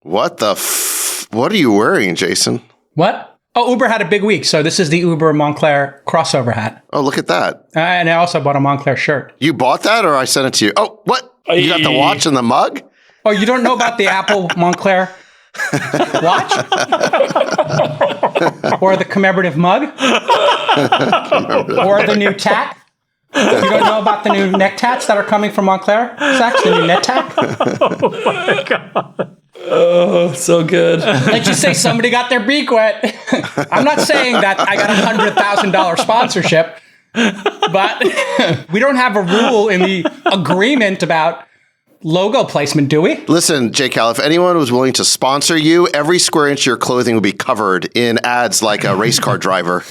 What are you wearing, Jason? What? Oh, Uber had a big week. So this is the Uber Montclair crossover hat. Oh, look at that. And I also bought a Montclair shirt. You bought that or I sent it to you? Oh, what? You got the watch and the mug? Oh, you don't know about the Apple Montclair watch? Or the commemorative mug? Or the new tack? You don't know about the new neck tats that are coming from Montclair? Zach, the new net tack? Oh my God. Oh, so good. Let's just say somebody got their beak wet. I'm not saying that I got a $100,000 sponsorship, but we don't have a rule in the agreement about logo placement, do we? Listen, J. Cal, if anyone was willing to sponsor you, every square inch of your clothing would be covered in ads like a race car driver.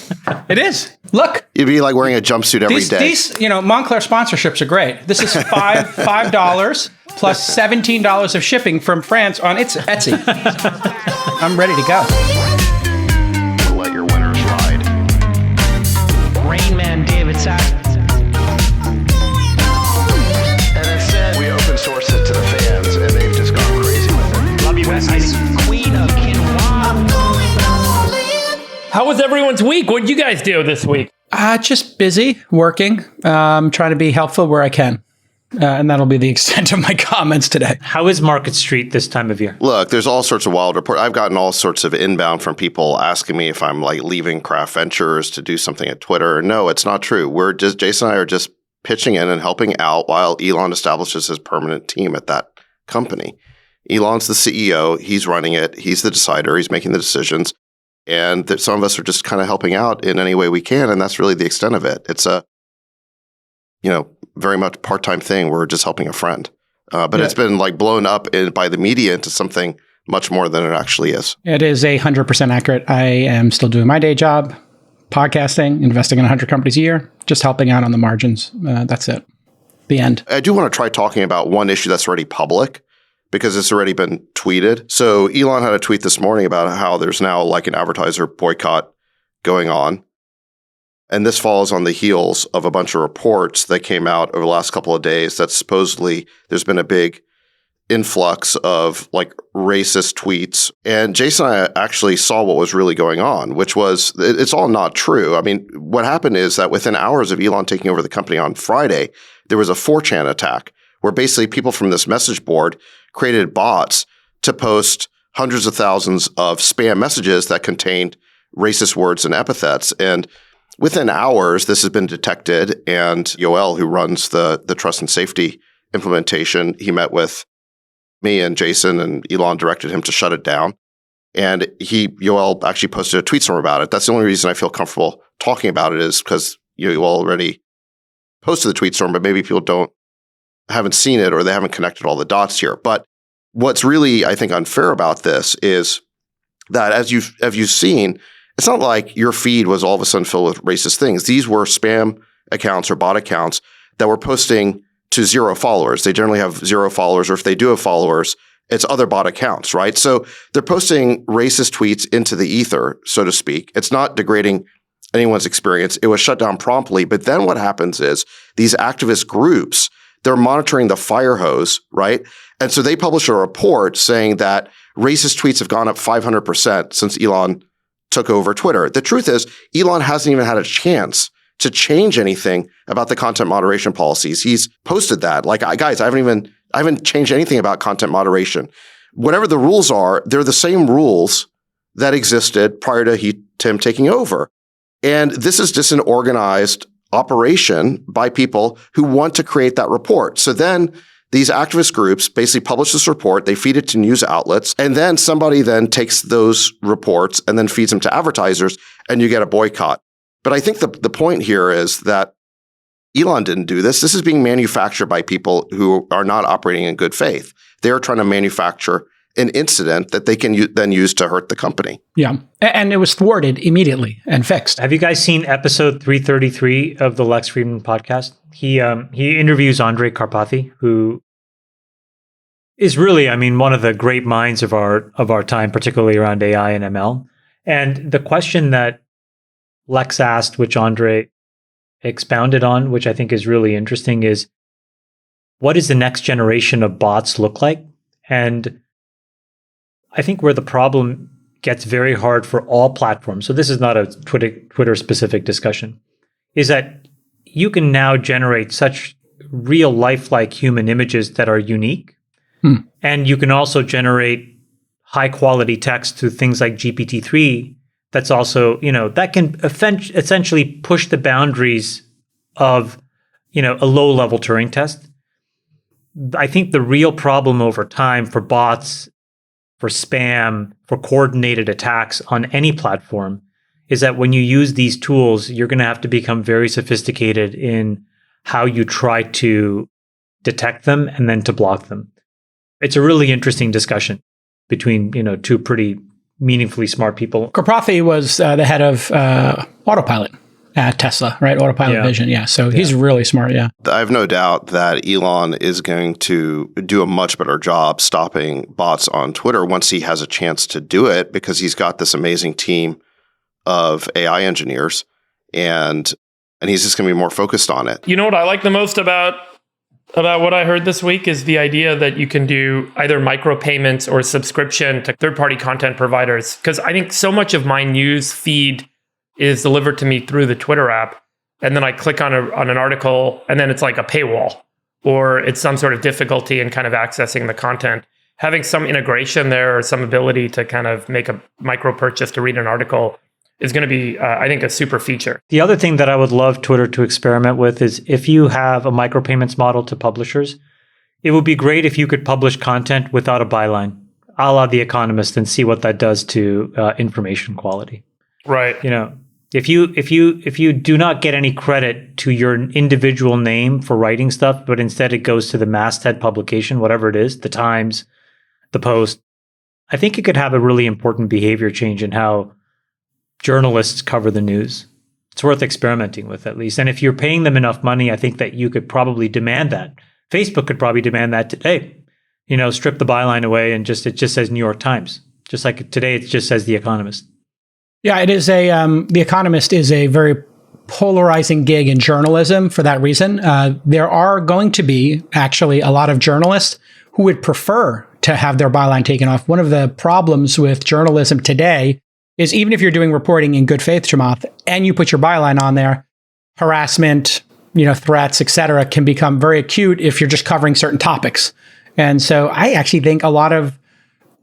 It is. Look. You'd be like wearing a jumpsuit every day. These, Montclair sponsorships are great. This is $5 plus $17 of shipping from France on its Etsy. I'm ready to go. Let your winners ride. Rain Man David Sack. We open source it to the fans, and they've just gone crazy with it. Love you, Besties. Queen of Quinoa. How was everyone's week? What did you guys do this week? Just busy, working, trying to be helpful where I can. And that'll be the extent of my comments today. How is Market Street this time of year? Look, there's all sorts of wild reports. I've gotten all sorts of inbound from people asking me if I'm like leaving Craft Ventures to do something at Twitter. No, it's not true. Jason and I are just pitching in and helping out while Elon establishes his permanent team at that company. Elon's the CEO. He's running it. He's the decider. He's making the decisions. And some of us are just kind of helping out in any way we can. And that's really the extent of it. It's a, very much part-time thing. We're just helping a friend. But It's been like blown up by the media into something much more than it actually is. It is 100% accurate. I am still doing my day job, podcasting, investing in 100 companies a year, just helping out on the margins. That's it. The end. I do want to try talking about one issue that's already public because it's already been tweeted. So Elon had a tweet this morning about how there's now like an advertiser boycott going on. And this follows on the heels of a bunch of reports that came out over the last couple of days that supposedly there's been a big influx of like racist tweets. And Jason and I actually saw what was really going on, which was it's all not true. I mean, what happened is that within hours of Elon taking over the company on Friday, there was a 4chan attack where basically people from this message board created bots to post hundreds of thousands of spam messages that contained racist words and epithets. And within hours, this has been detected, and Yoel, who runs the trust and safety implementation, he met with me and Jason, and Elon directed him to shut it down. And Yoel actually posted a tweet somewhere about it. That's the only reason I feel comfortable talking about it is because Yoel already posted the tweet storm, but maybe people haven't seen it or they haven't connected all the dots here. But what's really, I think, unfair about this is that as you've seen, it's not like your feed was all of a sudden filled with racist things. These were spam accounts or bot accounts that were posting to 0 followers. They generally have 0 followers, or if they do have followers, it's other bot accounts, right? So they're posting racist tweets into the ether, so to speak. It's not degrading anyone's experience. It was shut down promptly. But then what happens is these activist groups, they're monitoring the fire hose, right? And so they publish a report saying that racist tweets have gone up 500% since Elon took over Twitter. The truth is, Elon hasn't even had a chance to change anything about the content moderation policies. He's posted that. Like, guys, I haven't changed anything about content moderation. Whatever the rules are, they're the same rules that existed prior to him taking over. And this is just an organized operation by people who want to create that report. So then these activist groups basically publish this report, they feed it to news outlets, and then somebody then takes those reports and then feeds them to advertisers, and you get a boycott. But I think the point here is that Elon didn't do this. This is being manufactured by people who are not operating in good faith. They're trying to manufacture an incident that they can then use to hurt the company. Yeah. And it was thwarted immediately and fixed. Have you guys seen episode 333 of the Lex Friedman podcast? He interviews Andrej Karpathy, who is really, one of the great minds of our time, particularly around AI and ML. And the question that Lex asked, which Andrej expounded on, which I think is really interesting, is what does the next generation of bots look like? And I think where the problem gets very hard for all platforms, so this is not a Twitter specific discussion, is that you can now generate such real lifelike human images that are unique. And you can also generate high quality text through things like GPT-3 that's also, that can essentially push the boundaries of, a low level Turing test. I think the real problem over time for bots, for spam, for coordinated attacks on any platform is that when you use these tools, you're going to have to become very sophisticated in how you try to detect them and then to block them. It's a really interesting discussion between, two pretty meaningfully smart people. Karpathy was the head of autopilot at Tesla, right? Autopilot Vision. Yeah. So he's really smart. Yeah. I have no doubt that Elon is going to do a much better job stopping bots on Twitter once he has a chance to do it, because he's got this amazing team of AI engineers and he's just going to be more focused on it. You know what I like the most about what I heard this week is the idea that you can do either micropayments or subscription to third-party content providers. Because I think so much of my news feed is delivered to me through the Twitter app. And then I click on an article and then it's like a paywall or it's some sort of difficulty in kind of accessing the content. Having some integration there or some ability to kind of make a micro purchase to read an article is going to be, I think, a super feature. The other thing that I would love Twitter to experiment with is if you have a micropayments model to publishers, it would be great if you could publish content without a byline, a la The Economist, and see what that does to information quality. Right. If you do not get any credit to your individual name for writing stuff, but instead it goes to the masthead publication, whatever it is, the Times, the Post, I think it could have a really important behavior change in how journalists cover the news. It's worth experimenting with, at least. And if you're paying them enough money, I think that you could probably demand that. Facebook could probably demand that today. Strip the byline away and it just says New York Times. Just like today, it just says The Economist. Yeah, it is The Economist is a very polarizing gig in journalism for that reason. There are going to be actually a lot of journalists who would prefer to have their byline taken off. One of the problems with journalism today is even if you're doing reporting in good faith, Chamath, and you put your byline on there, harassment, threats, et cetera, can become very acute if you're just covering certain topics. And so I actually think a lot of,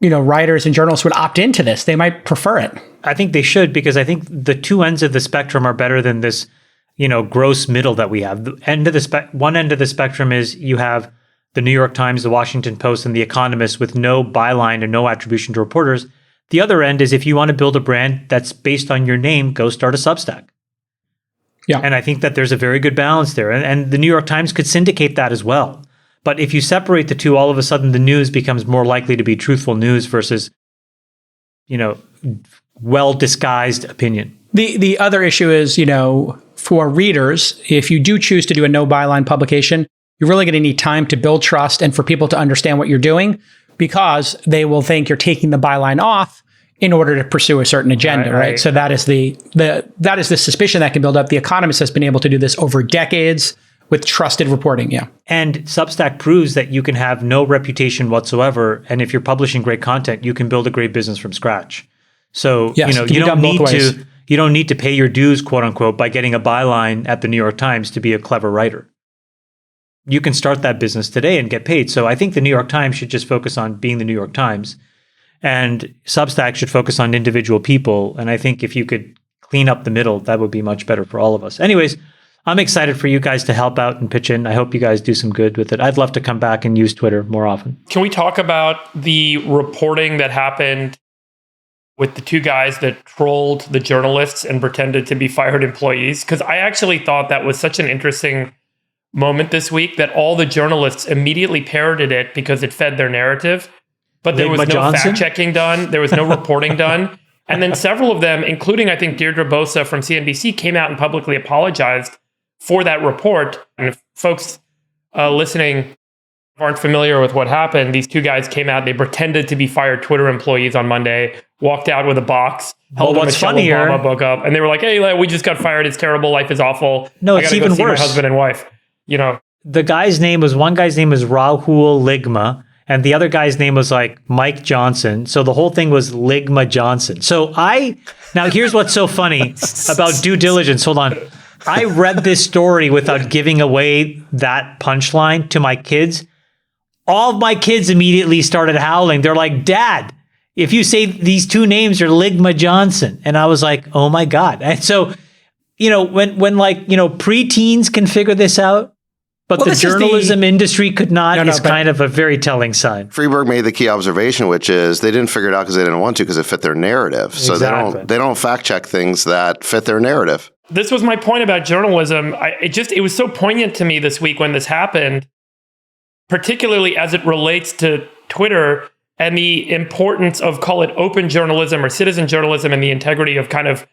writers and journalists would opt into this. They might prefer it. I think they should, because I think the two ends of the spectrum are better than this, gross middle that we have. One end of the spectrum is you have the New York Times, the Washington Post, and The Economist with no byline and no attribution to reporters. The other end is if you want to build a brand that's based on your name, go start a Substack. Yeah. And I think that there's a very good balance there. And the New York Times could syndicate that as well. But if you separate the two, all of a sudden the news becomes more likely to be truthful news versus, well-disguised opinion. The other issue is, for readers, if you do choose to do a no byline publication, you're really going to need time to build trust and for people to understand what you're doing, because they will think you're taking the byline off in order to pursue a certain agenda, right? So that is the suspicion that can build up. The Economist has been able to do this over decades with trusted reporting, yeah. And Substack proves that you can have no reputation whatsoever, and if you're publishing great content, you can build a great business from scratch. So yes, you don't need to pay your dues, quote unquote, by getting a byline at the New York Times to be a clever writer. You can start that business today and get paid. So I think the New York Times should just focus on being the New York Times, and Substack should focus on individual people. And I think if you could clean up the middle, that would be much better for all of us. Anyways, I'm excited for you guys to help out and pitch in. I hope you guys do some good with it. I'd love to come back and use Twitter more often. Can we talk about the reporting that happened with the two guys that trolled the journalists and pretended to be fired employees? Because I actually thought that was such an interesting moment this week that all the journalists immediately parroted it because it fed their narrative. But there was no fact-checking done. There was no reporting done. And then several of them, including, I think, Deirdre Bosa from CNBC, came out and publicly apologized for that report. And if folks listening aren't familiar with what happened, these two guys came out, they pretended to be fired Twitter employees on Monday, walked out with a box, held a Michelle Obama book up, and they were like, hey, we just got fired. It's terrible. Life is awful. No, it's even worse. My husband and wife, one guy's name was Rahul Ligma, and the other guy's name was like Mike Johnson. So the whole thing was Ligma Johnson. Now here's what's so funny about due diligence. Hold on. I read this story without giving away that punchline to my kids. All of my kids immediately started howling. They're like, Dad, if you say these two names are Ligma Johnson. And I was like, oh my God. And so, when preteens can figure this out, but the journalism industry could not, is kind of a very telling sign. Freeberg made the key observation, which is they didn't figure it out because they didn't want to, because it fit their narrative. So they don't fact check things that fit their narrative. This was my point about journalism. It was so poignant to me this week when this happened, particularly as it relates to Twitter and the importance of, call it, open journalism or citizen journalism, and the integrity of kind of,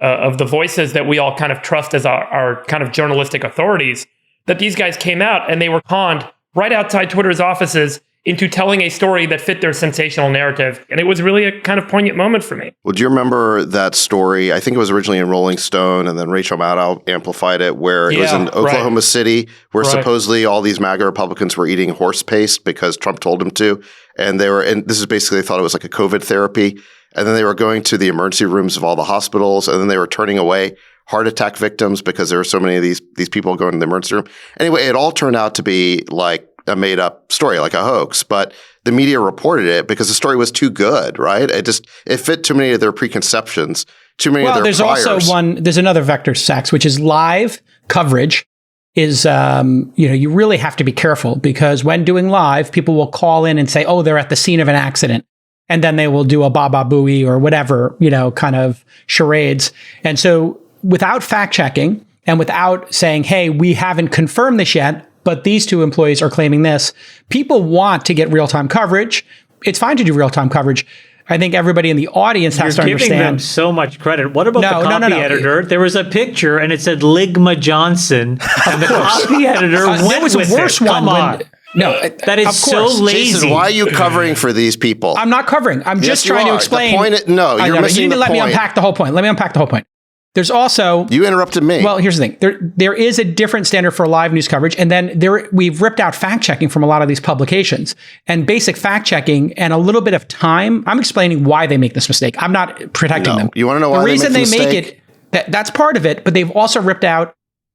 of the voices that we all kind of trust as our kind of journalistic authorities, that these guys came out and they were conned right outside Twitter's offices into telling a story that fit their sensational narrative. And it was really a kind of poignant moment for me. Well, do you remember that story? I think it was originally in Rolling Stone, and then Rachel Maddow amplified it, where it was in Oklahoma City, where supposedly all these MAGA Republicans were eating horse paste because Trump told them to. And this is basically, they thought it was like a COVID therapy. And then they were going to the emergency rooms of all the hospitals, and then they were turning away heart attack victims because there were so many of these people going to the emergency room. Anyway, it all turned out to be like a made up story, like a hoax, but the media reported it because the story was too good, right? It fit too many of their preconceptions, too many of their priors. Also there's another vector, Sachs, which is live coverage is, you really have to be careful, because when doing live, people will call in and say, oh, they're at the scene of an accident. And then they will do a Baba Booey or whatever, kind of charades. And so without fact checking and without saying, hey, we haven't confirmed this yet, but these two employees are claiming this, people want to get real-time coverage. It's fine to do real-time coverage. I think everybody in the audience has to understand. You're giving them so much credit. What about the copy editor? There was a picture and it said Ligma Johnson, and the copy editor went there was with a worse it. one. Come on. No, that is so lazy. Jason, why are you covering for these people? I'm not covering. I'm just trying to explain. You're missing the point. You need to let me unpack the whole point. Let me unpack the whole point. There's also... You interrupted me. Well, here's the thing. There is a different standard for live news coverage. And then we've ripped out fact checking from a lot of these publications. And basic fact checking and a little bit of time. I'm explaining why they make this mistake. I'm not protecting them. You want to know why the reason they make it, that's part of it. But they've also ripped out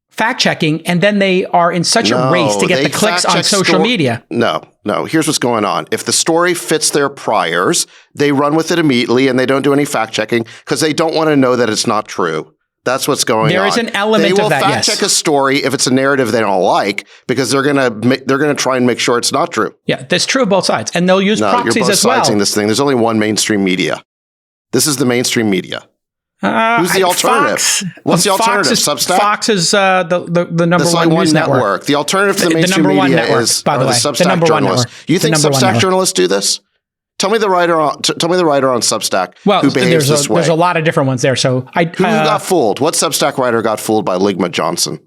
fact checking. And then they are in such a race to get the clicks on social media. No. Here's what's going on. If the story fits their priors, they run with it immediately and they don't do any fact checking because they don't want to know that it's not true. That's what's going on. There is an element of that, yes. They will fact check a story if it's a narrative they don't like, because they're gonna try and make sure it's not true. Yeah, that's true of both sides, and they'll use proxies you're both as well. sidesing this thing. There's only one mainstream media. This is the mainstream media. Who's the alternative? What's the alternative? Substack? Fox is the number one news network. The alternative to the mainstream media is the Substack journalists. You think Substack journalists do this? Tell me the writer on Substack who behaves this way. There's a lot of different ones there. So who got fooled? What Substack writer got fooled by Ligma Johnson?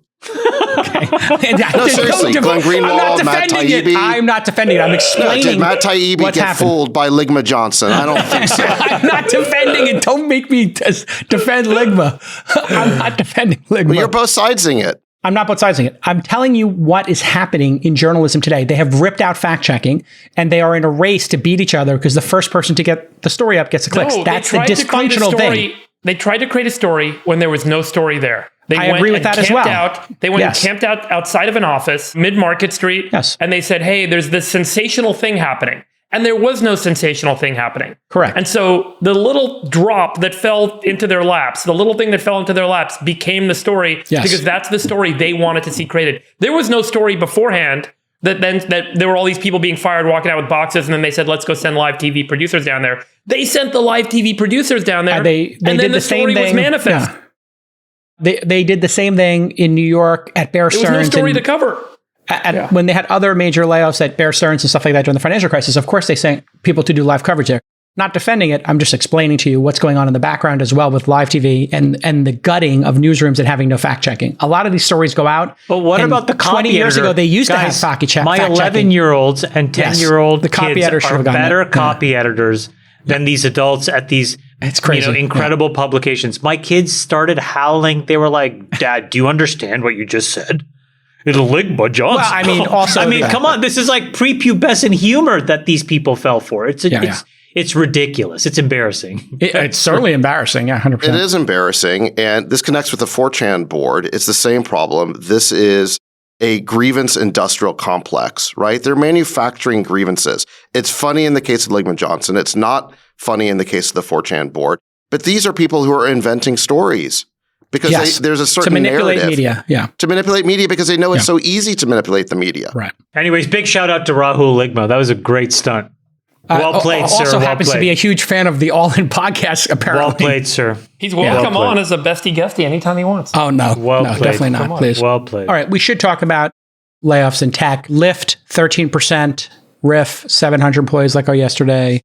Okay. No, seriously, Glenn Greenwald, Matt Taibbi. I'm not defending it. I'm explaining. Did Matt Taibbi get fooled by Ligma Johnson? I don't think so. I'm not defending it. Don't make me defend Ligma. I'm not defending Ligma. Well, you're both sidesing it. I'm not both sidesing it. I'm telling you what is happening in journalism today. They have ripped out fact checking, and they are in a race to beat each other because the first person to get the story up gets the clicks. That's the dysfunctional thing. They tried to create a story when there was no story there. I agree with that as well. They went and camped out outside of an office, mid-Market Street, and they said, hey, there's this sensational thing happening. And there was no sensational thing happening. Correct. And so the little drop that fell into their laps, the little thing that fell into their laps became the story because that's the story they wanted to see created. There was no story beforehand that there were all these people being fired, walking out with boxes, and then they said, let's go send live TV producers down there. They sent the live TV producers down there, they and then did the story was manifest. Yeah. They did the same thing in New York at Bear Stearns. There was no story to cover. When they had other major layoffs at Bear Stearns and stuff like that during the financial crisis, of course, they sent people to do live coverage there. Not defending it. I'm just explaining to you what's going on in the background as well with live TV and the gutting of newsrooms and having no fact checking. A lot of these stories go out. But what about the copy 20 years ago, they used to have fact checking. My 11-year-olds and 10-year-old kids are better copy editors than these adults at these incredible publications. My kids started howling. They were like, Dad, do you understand what you just said? Ligma Johnson. Well, I mean, also, I mean, come on, this is like prepubescent humor that these people fell for. It's ridiculous. It's embarrassing. It's certainly embarrassing. Yeah, 100%. It is embarrassing. And this connects with the 4chan board. It's the same problem. This is a grievance industrial complex, right? They're manufacturing grievances. It's funny in the case of Ligma Johnson. It's not funny in the case of the 4chan board. But these are people who are inventing stories because there's a certain to manipulate narrative. Media. Yeah. To manipulate media because they know it's so easy to manipulate the media. Right. Anyways, big shout out to Rahul Ligma. That was a great stunt. Well played, sir. Also well happens played. to be a huge fan of the All In podcast, apparently. Well played, sir. He's welcome on as a bestie guestie anytime he wants. Oh, no. Well no, played. definitely not, Come on. please. Well played. All right, we should talk about layoffs in tech. Lyft, 13%. Riff, 700 employees like our yesterday.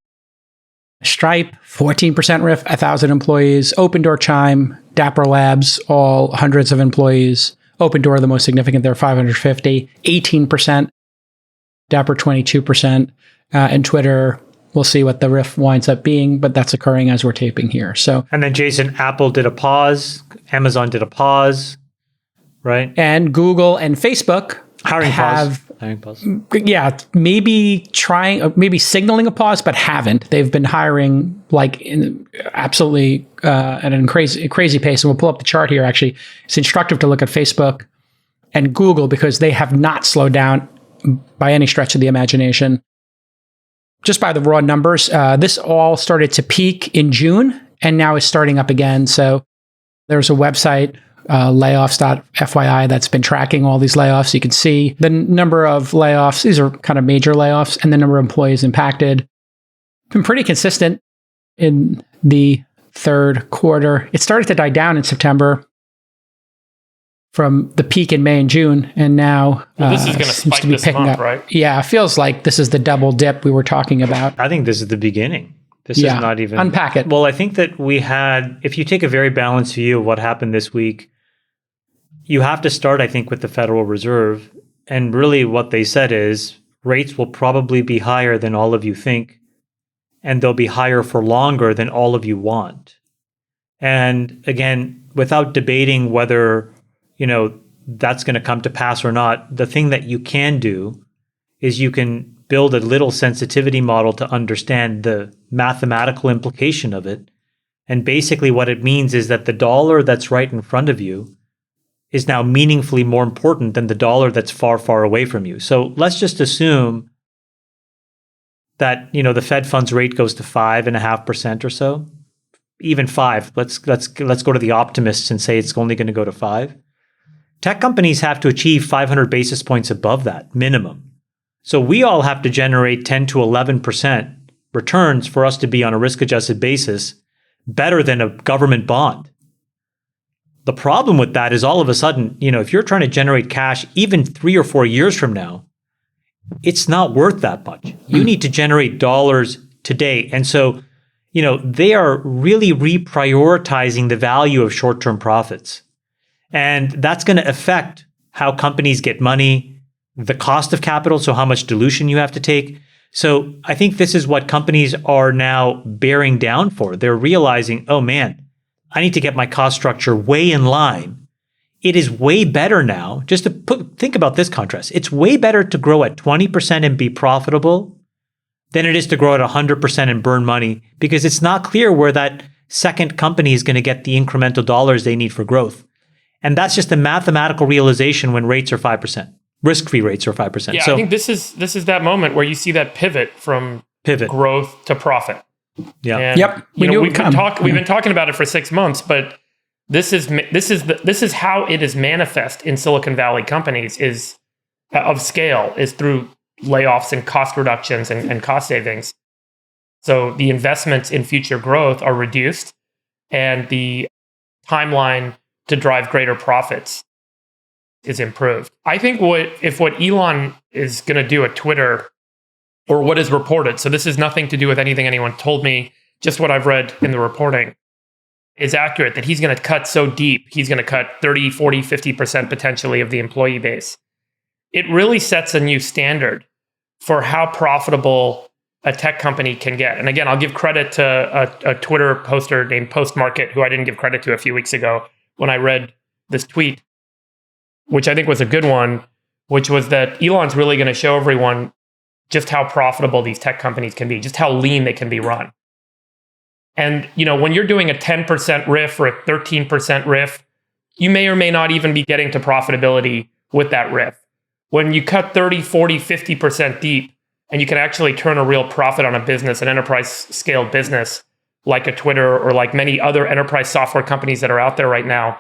Stripe, 14% Riff, 1,000 employees. Opendoor, Chime, Dapper Labs, all hundreds of employees. Opendoor, the most significant, they're 550. 18%. Dapper, 22%. And Twitter, we'll see what the Riff winds up being, but that's occurring as we're taping here. So, And then Jason, Apple did a pause. Amazon did a pause, right? and Google and Facebook Hiring have pause. Hiring pause. yeah, maybe signaling a pause, but haven't. They've been hiring like absolutely at a crazy pace. And we'll pull up the chart here. Actually, it's instructive to look at Facebook and Google because they have not slowed down by any stretch of the imagination. Just by the raw numbers, this all started to peak in June and now is starting up again. So there's a website, layoffs.fyi, that's been tracking all these layoffs. You can see the number of layoffs. These are kind of major layoffs and the number of employees impacted. Been pretty consistent in the third quarter. It started to die down in September from the peak in May and June, and now This is going to seems spike to be this picking month, up. right? Yeah, it feels like this is the double dip we were talking about. I think this is the beginning. This Yeah. is not even... Unpack it. Well, I think that we had... If you take a very balanced view of what happened this week, you have to start, I think, with the Federal Reserve. And really what they said is rates will probably be higher than all of you think, and they'll be higher for longer than all of you want. And again, without debating whether, that's going to come to pass or not, the thing that you can do is you can build a little sensitivity model to understand the mathematical implication of it. And basically what it means is that the dollar that's right in front of you is now meaningfully more important than the dollar that's far, far away from you. So let's just assume that, the Fed funds rate goes to 5.5% or so, even 5. Let's go to the optimists and say it's only going to go to 5. Tech companies have to achieve 500 basis points above that minimum. So we all have to generate 10 to 11% returns for us to be on a risk-adjusted basis better than a government bond. The problem with that is all of a sudden, if you're trying to generate cash even 3 or 4 years from now, it's not worth that much. You need to generate dollars today. And so, they are really reprioritizing the value of short-term profits. And that's going to affect how companies get money, the cost of capital, so how much dilution you have to take. So I think this is what companies are now bearing down for. They're realizing, oh man, I need to get my cost structure way in line. It is way better now, just to think about this contrast. It's way better to grow at 20% and be profitable than it is to grow at 100% and burn money, because it's not clear where that second company is going to get the incremental dollars they need for growth. And that's just a mathematical realization when rates are 5%. Risk-free rates are 5%. Yeah, so, I think this is that moment where you see that pivot from growth to profit. Yeah. And, Yep. we've been talking about it for 6 months, but this is how it is manifest in Silicon Valley companies is of scale is through layoffs and cost reductions and cost savings. So the investments in future growth are reduced, and the timeline to drive greater profits is improved. I think what Elon is going to do at Twitter, or what is reported, so this is nothing to do with anything anyone told me, just what I've read in the reporting, is accurate, that he's going to cut so deep, he's going to cut 30, 40, 50% potentially of the employee base. It really sets a new standard for how profitable a tech company can get. And again, I'll give credit to a Twitter poster named Postmarket, who I didn't give credit to a few weeks ago when I read this tweet. which I think was a good one, which was that Elon's really going to show everyone just how profitable these tech companies can be, just how lean they can be run. And, when you're doing a 10% riff or a 13% riff, you may or may not even be getting to profitability with that riff. When you cut 30, 40, 50% deep, and you can actually turn a real profit on a business, an enterprise scale business, like a Twitter or like many other enterprise software companies that are out there right now,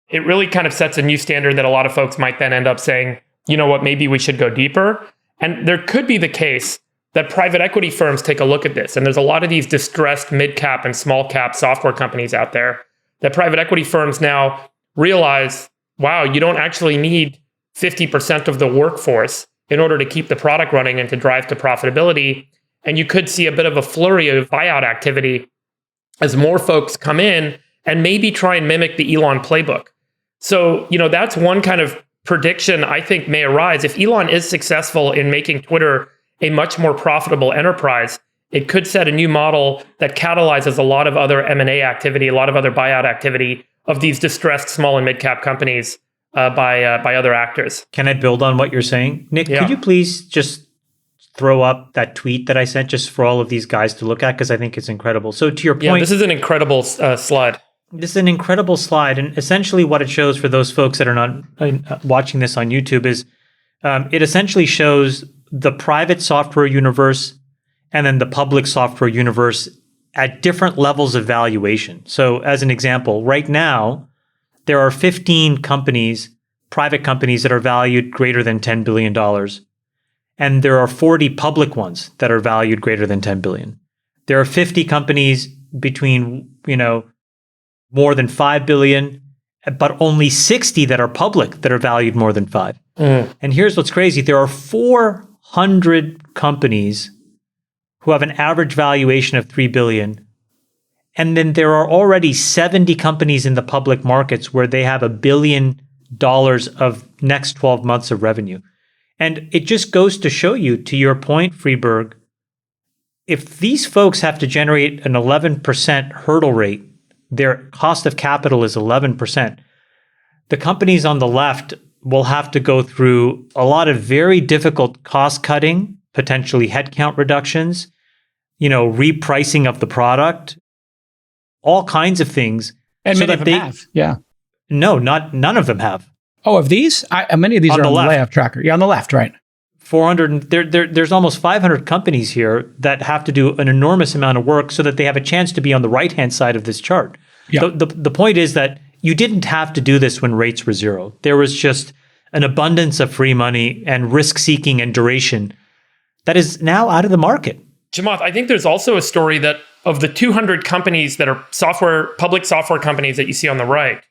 it really kind of sets a new standard that a lot of folks might then end up saying, you know what, maybe we should go deeper. And there could be the case that private equity firms take a look at this. And there's a lot of these distressed mid-cap and small-cap software companies out there that private equity firms now realize, wow, you don't actually need 50% of the workforce in order to keep the product running and to drive to profitability. And you could see a bit of a flurry of buyout activity as more folks come in and maybe try and mimic the Elon playbook. So, that's one kind of prediction I think may arise. If Elon is successful in making Twitter a much more profitable enterprise, it could set a new model that catalyzes a lot of other M&A activity, a lot of other buyout activity of these distressed small and mid-cap companies by other actors. Can I build on what you're saying? Nick, Yeah. could you please just throw up that tweet that I sent just for all of these guys to look at? Because I think it's incredible. So to your point— Yeah, this is an incredible slide. This is an incredible slide. And essentially what it shows for those folks that are not watching this on YouTube is it essentially shows the private software universe and then the public software universe at different levels of valuation. So as an example, right now, there are 15 companies, private companies that are valued greater than $10 billion. And there are 40 public ones that are valued greater than 10 billion. There are 50 companies between, more than 5 billion, but only 60 that are public that are valued more than 5. And here's what's crazy. There are 400 companies who have an average valuation of 3 billion. And then there are already 70 companies in the public markets where they have $1 billion of next 12 months of revenue. And it just goes to show you, to your point, Freeberg, if these folks have to generate an 11% hurdle rate, their cost of capital is 11%. The companies on the left will have to go through a lot of very difficult cost cutting, potentially headcount reductions, repricing of the product, all kinds of things. And so many that of them have. Yeah. No, none of them have. Oh, of these? Many of these On are the on the left. layoff tracker. Yeah, on the left, right. 400. There's almost 500 companies here that have to do an enormous amount of work so that they have a chance to be on the right-hand side of this chart. Yeah. The point is that you didn't have to do this when rates were zero. There was just an abundance of free money and risk-seeking and duration that is now out of the market. Chamath, I think there's also a story that of the 200 companies that are public software companies that you see on the right,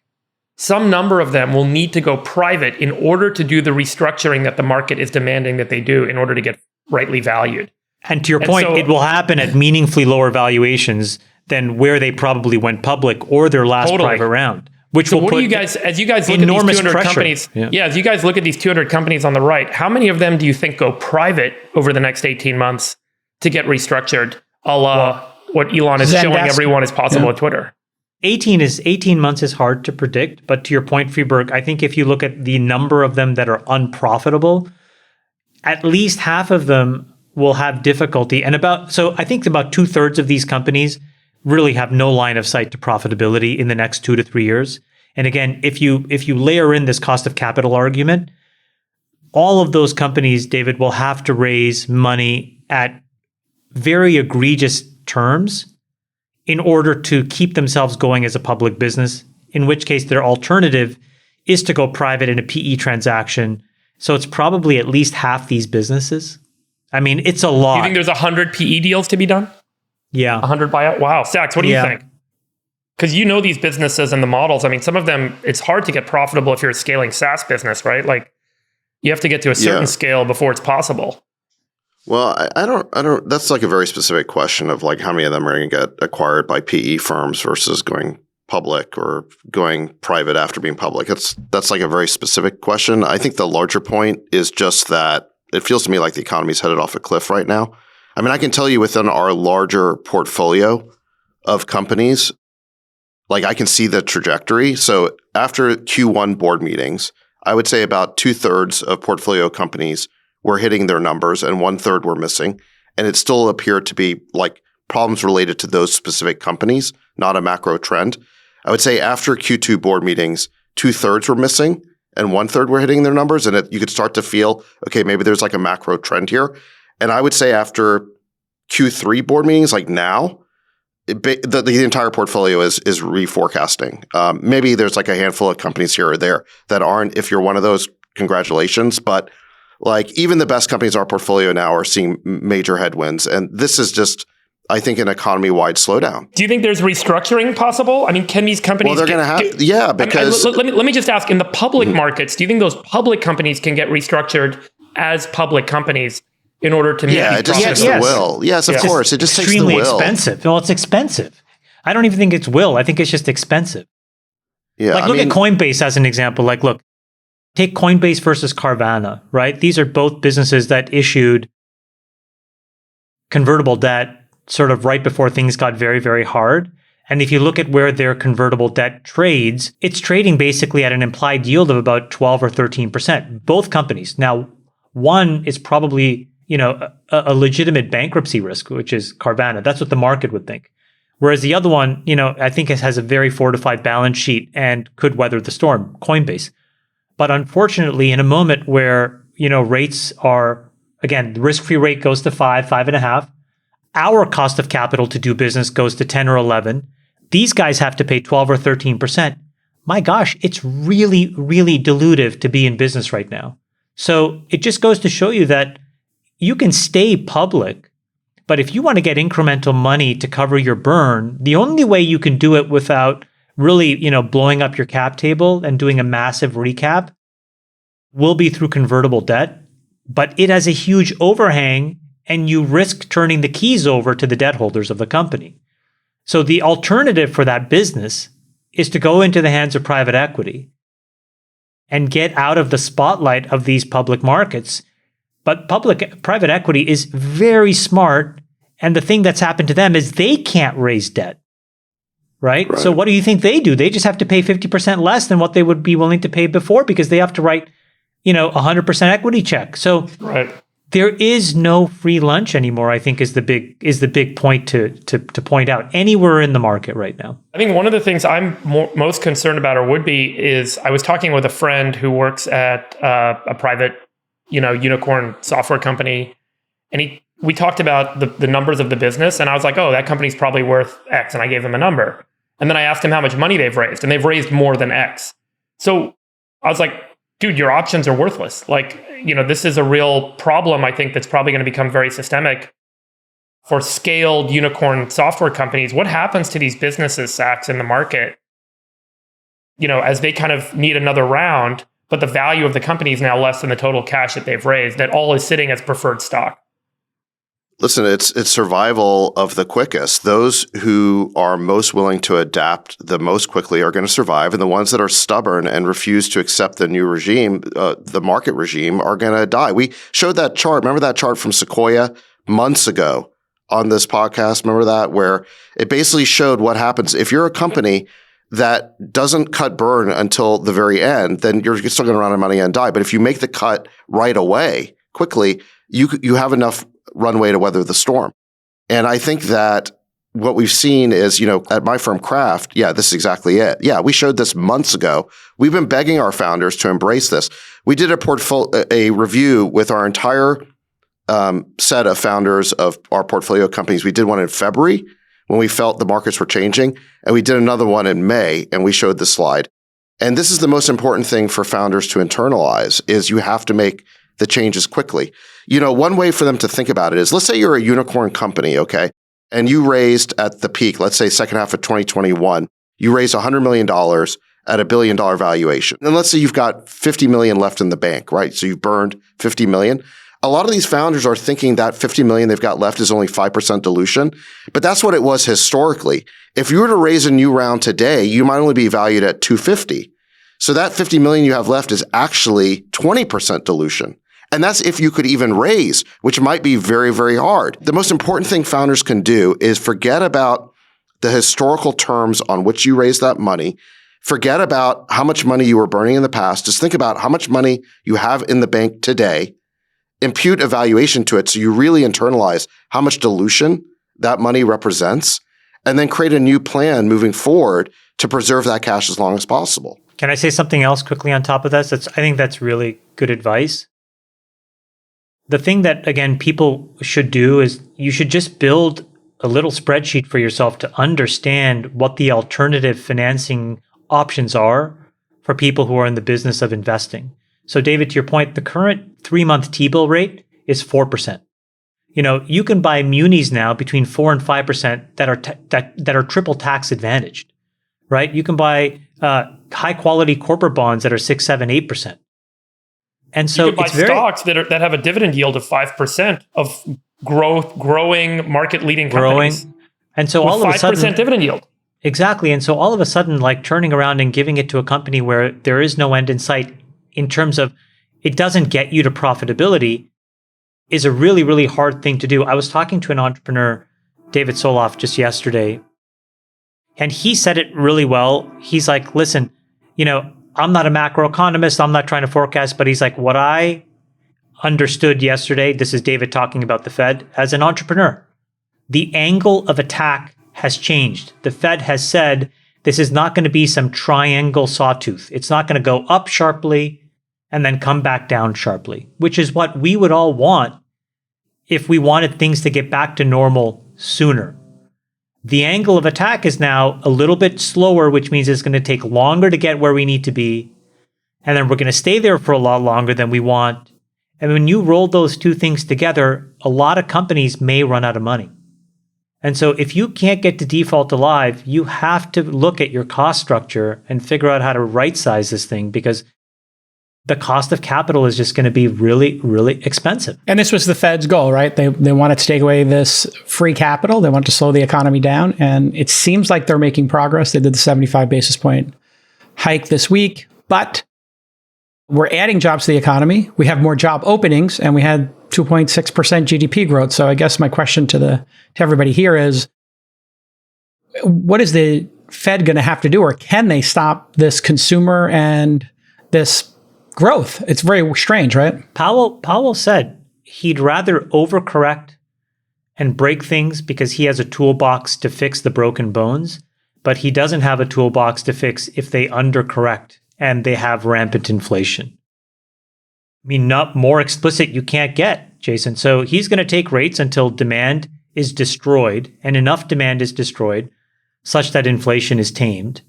some number of them will need to go private in order to do the restructuring that the market is demanding that they do in order to get rightly valued. And to your point, so- it will happen at meaningfully lower valuations than where they probably went public or their last Totally. private round. Which So will what put do you guys, as you guys look at these enormous 200 pressure. companies, Yeah. as you guys look at these 200 companies on the right, how many of them do you think go private over the next 18 months to get restructured, a la what Elon is showing Zendesk. everyone is possible Yeah. at Twitter? 18 months is hard to predict, but to your point, Freeberg, I think if you look at the number of them that are unprofitable, at least half of them will have difficulty. So I think about 2/3 of these companies really have no line of sight to profitability in the next 2 to 3 years. And again, if you layer in this cost of capital argument, all of those companies, David, will have to raise money at very egregious terms in order to keep themselves going as a public business, in which case their alternative is to go private in a PE transaction. So it's probably at least half these businesses. I mean, it's a lot. Do you think there's 100 PE deals to be done? Yeah. 100 buyout? Wow. Sachs, what do you think? Because you know these businesses and the models. I mean, some of them, it's hard to get profitable if you're a scaling SaaS business, right? Like you have to get to a certain scale before it's possible. Well, I don't, that's like a very specific question of like how many of them are going to get acquired by PE firms versus going public or going private after being public. That's like a very specific question. I think the larger point is just that it feels to me like the economy's headed off a cliff right now. I mean, I can tell you within our larger portfolio of companies, like I can see the trajectory. So after Q1 board meetings, I would say about 2/3 of portfolio companies were hitting their numbers and 1/3 were missing. And it still appeared to be like problems related to those specific companies, not a macro trend. I would say after Q2 board meetings, 2/3 were missing and 1/3 were hitting their numbers. And you could start to feel, okay, maybe there's like a macro trend here. And I would say after Q3 board meetings, like now, the entire portfolio is reforecasting. Maybe there's like a handful of companies here or there that aren't. If you're one of those, congratulations. But like even the best companies in our portfolio now are seeing major headwinds. And this is just, I think, an economy-wide slowdown. Do you think there's restructuring possible? I mean, can these companies... Well, they're going to have... Yeah, because... let me just ask, in the public markets, do you think those public companies can get restructured as public companies in order to meet it just takes the will. Yes, of course. It just takes the will. Extremely expensive. Well, it's expensive. I don't even think it's will. I think it's just expensive. Yeah, like, look at Coinbase as an example. Like, look, take Coinbase versus Carvana, right? These are both businesses that issued convertible debt sort of right before things got very, very hard. And if you look at where their convertible debt trades, it's trading basically at an implied yield of about 12 or 13%. Both companies. Now, one is probably, a legitimate bankruptcy risk, which is Carvana. That's what the market would think. Whereas the other one, I think it has a very fortified balance sheet and could weather the storm, Coinbase. But unfortunately, in a moment where, rates are, again, the risk-free rate goes to 5.5, our cost of capital to do business goes to 10 or 11. These guys have to pay 12 or 13%. My gosh, it's really, really dilutive to be in business right now. So it just goes to show you that you can stay public, but if you want to get incremental money to cover your burn, the only way you can do it without really, blowing up your cap table and doing a massive recap will be through convertible debt. But it has a huge overhang and you risk turning the keys over to the debt holders of the company. So the alternative for that business is to go into the hands of private equity and get out of the spotlight of these public markets. But private equity is very smart. And the thing that's happened to them is they can't raise debt, right? So what do you think they do? They just have to pay 50% less than what they would be willing to pay before because they have to write, 100% equity check. So there is no free lunch anymore, I think is the big point to point out anywhere in the market right now. I think one of the things I'm most concerned about, or would be, is I was talking with a friend who works at a private, unicorn software company, and we talked about the numbers of the business, and I was like, oh, that company's probably worth X, and I gave him a number. And then I asked him how much money they've raised, and they've raised more than X. So I was like, dude, your options are worthless. Like, this is a real problem, I think, that's probably going to become very systemic for scaled unicorn software companies. What happens to these businesses, Sachs, in the market, as they kind of need another round, but the value of the company is now less than the total cash that they've raised, that all is sitting as preferred stock? Listen, it's survival of the quickest. Those who are most willing to adapt the most quickly are going to survive, and the ones that are stubborn and refuse to accept the new regime, the market regime, are going to die. We showed that chart. Remember that chart from Sequoia months ago on this podcast? Remember that? Where it basically showed what happens if you're a company that doesn't cut burn until the very end, then you're still going to run out of money and die. But if you make the cut right away, quickly, you have enough runway to weather the storm. And I think that what we've seen is, at my firm Craft, this is exactly it. Yeah, we showed this months ago. We've been begging our founders to embrace this. We did a review with our entire set of founders of our portfolio companies. We did one in February when we felt the markets were changing, and we did another one in May, and we showed this slide. And this is the most important thing for founders to internalize, is you have to make the changes quickly. One way for them to think about it is, let's say you're a unicorn company, okay? And you raised at the peak, let's say second half of 2021, you raised $100 million at $1 billion valuation. And let's say you've got $50 million left in the bank, right? So you've burned $50 million. A lot of these founders are thinking that $50 million they've got left is only 5% dilution, but that's what it was historically. If you were to raise a new round today, you might only be valued at $250. So that $50 million you have left is actually 20% dilution. And that's if you could even raise, which might be very, very hard. The most important thing founders can do is forget about the historical terms on which you raise that money. Forget about how much money you were burning in the past. Just think about how much money you have in the bank today. Impute a valuation to it so you really internalize how much dilution that money represents, and then create a new plan moving forward to preserve that cash as long as possible. Can I say something else quickly on top of this? I think that's really good advice. The thing that, again, people should do is you should just build a little spreadsheet for yourself to understand what the alternative financing options are for people who are in the business of investing. So David, to your point, the current 3-month T-bill rate is 4%. You can buy munis now between 4 and 5% that are triple tax advantaged, right? You can buy high quality corporate bonds that are 6, 7, 8%. And so you can buy stocks that have a dividend yield of 5% of growing market leading companies. And so all of a sudden 5% dividend yield. Exactly. And so all of a sudden, like turning around and giving it to a company where there is no end in sight in terms of it doesn't get you to profitability is a really, really hard thing to do. I was talking to an entrepreneur, David Soloff, just yesterday, and he said it really well. He's like, listen, I'm not a macroeconomist. I'm not trying to forecast, but he's like, what I understood yesterday, this is David talking about the Fed, as an entrepreneur, the angle of attack has changed. The Fed has said, this is not going to be some triangle sawtooth. It's not going to go up sharply and then come back down sharply, which is what we would all want if we wanted things to get back to normal sooner. The angle of attack is now a little bit slower, which means it's going to take longer to get where we need to be. And then we're going to stay there for a lot longer than we want. And when you roll those two things together, a lot of companies may run out of money. And so if you can't get to default alive, you have to look at your cost structure and figure out how to right size this thing, because the cost of capital is just going to be really, really expensive. And this was the Fed's goal, right? They wanted to take away this free capital. They wanted to slow the economy down. And it seems like they're making progress. They did the 75 basis point hike this week, but we're adding jobs to the economy. We have more job openings, and we had 2.6% GDP growth. So I guess my question to everybody here is, what is the Fed going to have to do, or can they stop this consumer and this growth? It's very strange, right? Powell said he'd rather overcorrect and break things because he has a toolbox to fix the broken bones, but he doesn't have a toolbox to fix if they undercorrect and they have rampant inflation. I mean, not more explicit you can't get, Jason. So he's going to take rates until demand is destroyed, and enough demand is destroyed such that inflation is tamed.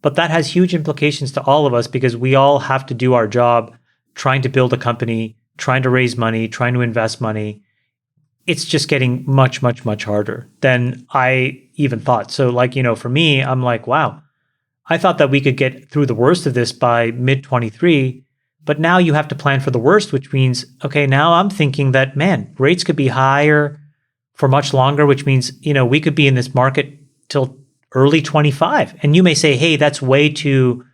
But that has huge implications to all of us, because we all have to do our job trying to build a company, trying to raise money, trying to invest money. It's just getting much, much, much harder than I even thought. So for me, I'm like, wow, I thought that we could get through the worst of this by mid-23, but now you have to plan for the worst, which means, okay, now I'm thinking that, man, rates could be higher for much longer, which means, we could be in this market till early 25. And you may say, hey, that's way too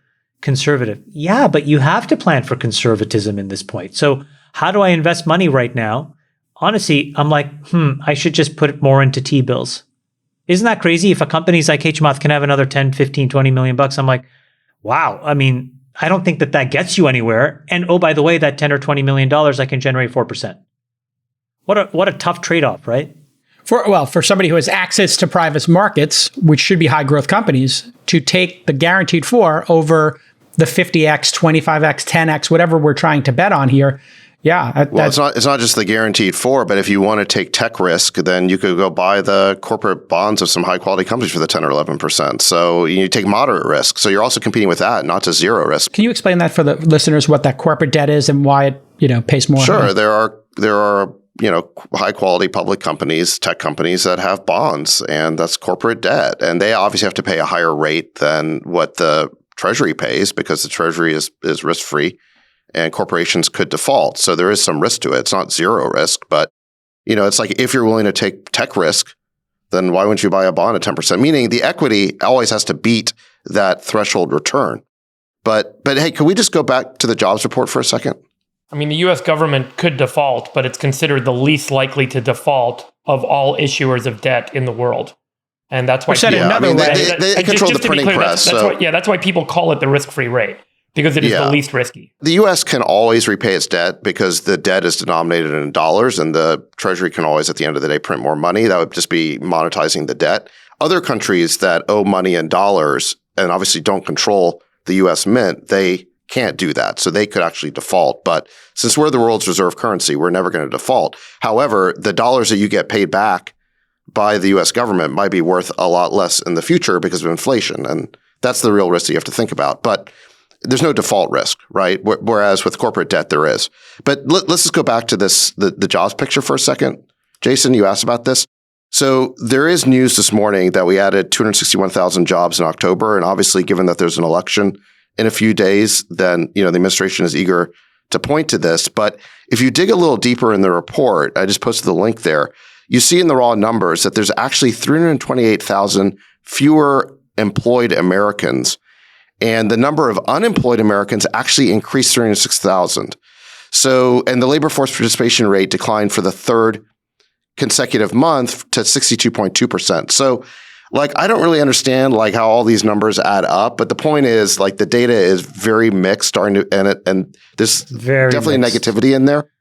conservative. Yeah, but you have to plan for conservatism in this point. So how do I invest money right now? Honestly, I'm like, I should just put it more into T-bills. Isn't that crazy? If a company's like HMOth can have another 10, 15, 20 million bucks, I'm like, wow. I mean, I don't think that gets you anywhere. And oh, by the way, that 10 or 20 million dollars, I can generate 4%. What a tough trade-off, right? For somebody who has access to private markets, which should be high growth companies, to take the guaranteed 4 over the 50x, 25x, 10x, whatever we're trying to bet on here. Yeah. It's not just the guaranteed 4, but if you want to take tech risk, then you could go buy the corporate bonds of some high quality companies for the 10 or 11%. So you take moderate risk. So you're also competing with that, not just zero risk. Can you explain that for the listeners, what that corporate debt is and why it pays more? Sure. There are high quality public companies, tech companies that have bonds, and that's corporate debt. And they obviously have to pay a higher rate than what the Treasury pays, because the Treasury is risk free and corporations could default. So there is some risk to it. It's not zero risk, but it's like, if you're willing to take tech risk, then why wouldn't you buy a bond at 10%? Meaning the equity always has to beat that threshold return. But hey, can we just go back to the jobs report for a second? I mean, the U.S. government could default, but it's considered the least likely to default of all issuers of debt in the world. And that's why said people- another way. They control the to be printing clear, press. That's why people call it the risk-free rate, because it is the least risky. The U.S. can always repay its debt because the debt is denominated in dollars, and the Treasury can always, at the end of the day, print more money. That would just be monetizing the debt. Other countries that owe money in dollars and obviously don't control the U.S. mint, they can't do that. So they could actually default. But since we're the world's reserve currency, we're never going to default. However, the dollars that you get paid back by the U.S. government might be worth a lot less in the future because of inflation. And that's the real risk that you have to think about. But there's no default risk, right? Whereas with corporate debt, there is. But let's just go back to this, the jobs picture for a second. Jason, you asked about this. So there is news this morning that we added 261,000 jobs in October. And obviously, given that there's an election in a few days, then the administration is eager to point to this. But if you dig a little deeper in the report, I just posted the link there, you see in the raw numbers that there's actually 328,000 fewer employed Americans. And the number of unemployed Americans actually increased 306,000. So, and the labor force participation rate declined for the third consecutive month to 62.2%. So, I don't really understand how all these numbers add up, but the point is the data is very mixed, and there's definitely mixed. Negativity in there.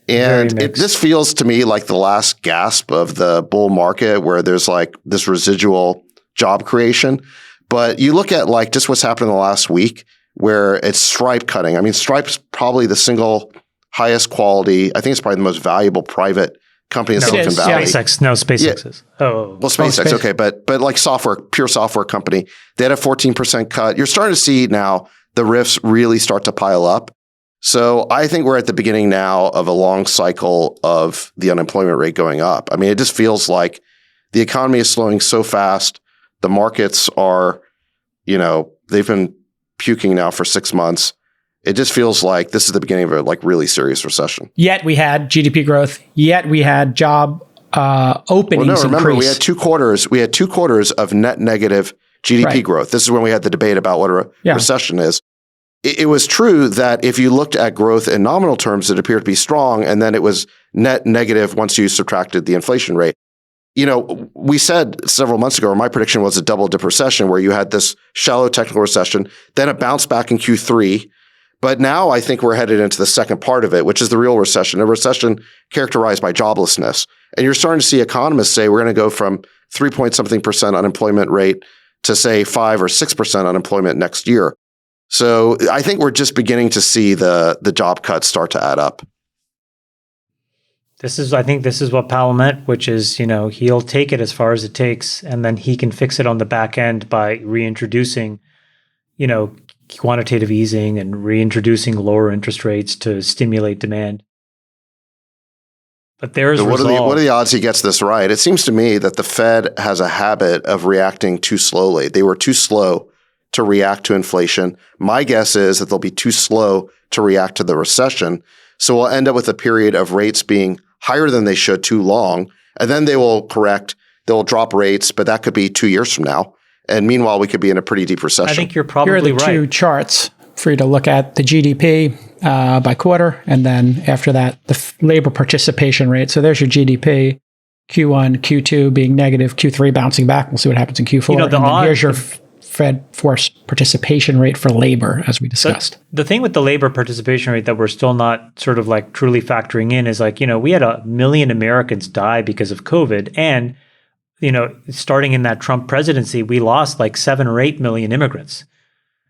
And this feels to me like the last gasp of the bull market where there's this residual job creation. But you look at just what's happened in the last week where it's Stripe cutting. I mean, Stripe's probably the single highest quality. I think it's probably the most valuable private company in Silicon Valley. SpaceX. No, SpaceX is. Oh. Well, SpaceX, okay. But pure software company, they had a 14% cut. You're starting to see now the rifts really start to pile up. So I think we're at the beginning now of a long cycle of the unemployment rate going up. I mean, it just feels like the economy is slowing so fast. The markets are, they've been puking now for 6 months. It just feels like this is the beginning of a really serious recession. Yet we had GDP growth. Yet we had job openings. Well, no, remember increase. we had 2 quarters. We had 2 quarters of net negative GDP growth. This is when we had the debate about what a recession is. It was true that if you looked at growth in nominal terms, it appeared to be strong, and then it was net negative once you subtracted the inflation rate. We said several months ago, or my prediction was a double dip recession where you had this shallow technical recession, then it bounced back in Q3. But now I think we're headed into the second part of it, which is the real recession, a recession characterized by joblessness. And you're starting to see economists say we're going to go from 3-point-something% unemployment rate to say 5 or 6% unemployment next year. So I think we're just beginning to see the job cuts start to add up. I think this is what Powell meant, which is, he'll take it as far as it takes, and then he can fix it on the back end by reintroducing, quantitative easing and reintroducing lower interest rates to stimulate demand. But there's what are the odds he gets this right? It seems to me that the Fed has a habit of reacting too slowly. They were too slow to react to inflation. My guess is that they'll be too slow to react to the recession. So we'll end up with a period of rates being higher than they should too long, and then they will correct. They'll drop rates, but that could be 2 years from now. And meanwhile, we could be in a pretty deep recession. I think you're probably Here are the right. 2 charts for you to look at: the GDP by quarter, and then after that, the labor participation rate. So there's your GDP, Q1, Q2 being negative, Q3 bouncing back. We'll see what happens in Q4. And then here's your Fed force participation rate for labor, as we discussed. The thing with the labor participation rate that we're still not sort of truly factoring in is we had 1 million Americans die because of COVID. And, starting in that Trump presidency, we lost 7 or 8 million immigrants.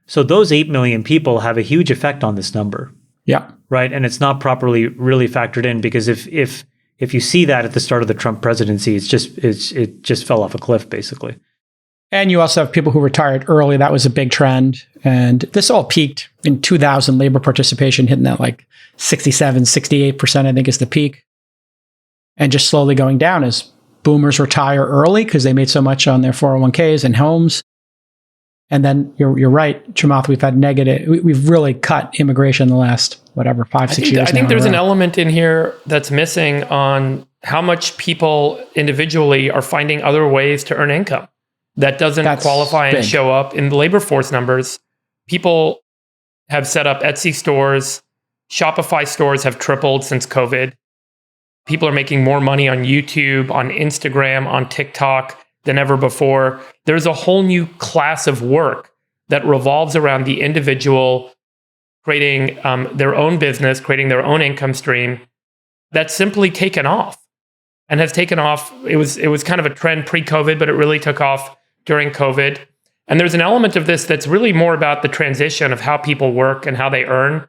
So those 8 million people have a huge effect on this number. Yeah. Right. And it's not properly really factored in, because if you see that at the start of the Trump presidency, it just fell off a cliff, basically. And you also have people who retired early. That was a big trend. And this all peaked in 2000, labor participation hitting that 67, 68%, I think is the peak. And just slowly going down as boomers retire early because they made so much on their 401ks and homes. And then you're right, Chamath, we've really cut immigration in the last, 5, 6 years. I think there's an element in here that's missing on how much people individually are finding other ways to earn income. That doesn't qualify and show up in the labor force numbers. People have set up Etsy stores. Shopify stores have tripled since COVID. People are making more money on YouTube, on Instagram, on TikTok than ever before. There's a whole new class of work that revolves around the individual creating their own business, creating their own income stream that's simply taken off and has taken off. It was kind of a trend pre-COVID, but it really took off during COVID. And there's an element of this that's really more about the transition of how people work and how they earn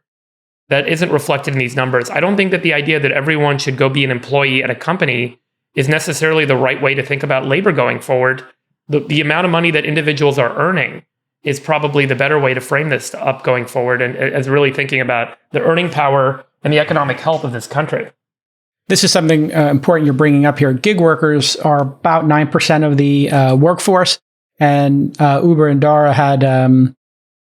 that isn't reflected in these numbers. I don't think that the idea that everyone should go be an employee at a company is necessarily the right way to think about labor going forward. The amount of money that individuals are earning is probably the better way to frame this up going forward, and as really thinking about the earning power and the economic health of this country. This is something important you're bringing up here. Gig workers are about 9% of the workforce, and Uber and Dara had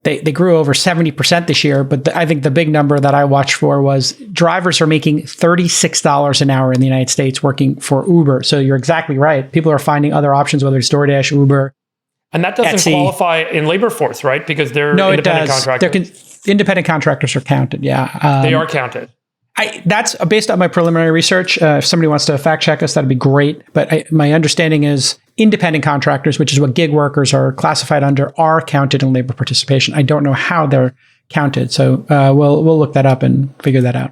they grew over 70% this year. But I think the big number that I watched for was drivers are making $36 an hour in the United States working for Uber. So you're exactly right. People are finding other options, whether it's DoorDash, Uber. And that doesn't Etsy. qualify in labor force, right? Because they're No, independent it does. contractors. Independent contractors are counted. Yeah, They are counted. That's based on my preliminary research. If somebody wants to fact check us, that'd be great. But my understanding is independent contractors, which is what gig workers are classified under, are counted in labor participation. I don't know how they're counted, so we'll look that up and figure that out.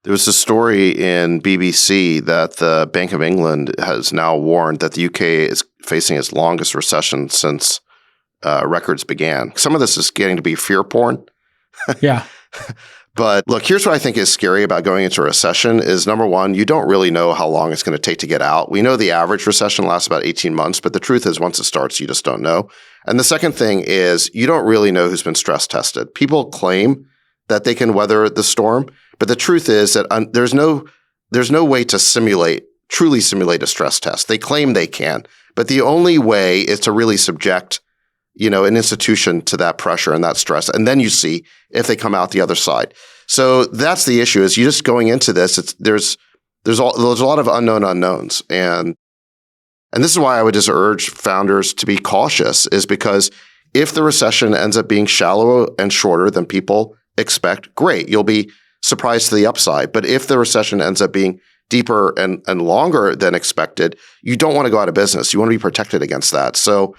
There was a story in BBC that the Bank of England has now warned that the UK is facing its longest recession since records began. Some of this is getting to be fear porn. Yeah. But look, here's what I think is scary about going into a recession is, number one, you don't really know how long it's going to take to get out. We know the average recession lasts about 18 months, but the truth is once it starts, you just don't know. And the second thing is you don't really know who's been stress tested. People claim that they can weather the storm, but the truth is that there's no way to truly simulate a stress test. They claim they can, but the only way is to really subject an institution to that pressure and that stress. And then you see if they come out the other side. So that's the issue is you just going into this, there's a lot of unknown unknowns. And this is why I would just urge founders to be cautious, is because if the recession ends up being shallower and shorter than people expect, great. You'll be surprised to the upside. But if the recession ends up being deeper and longer than expected, you don't want to go out of business. You want to be protected against that. So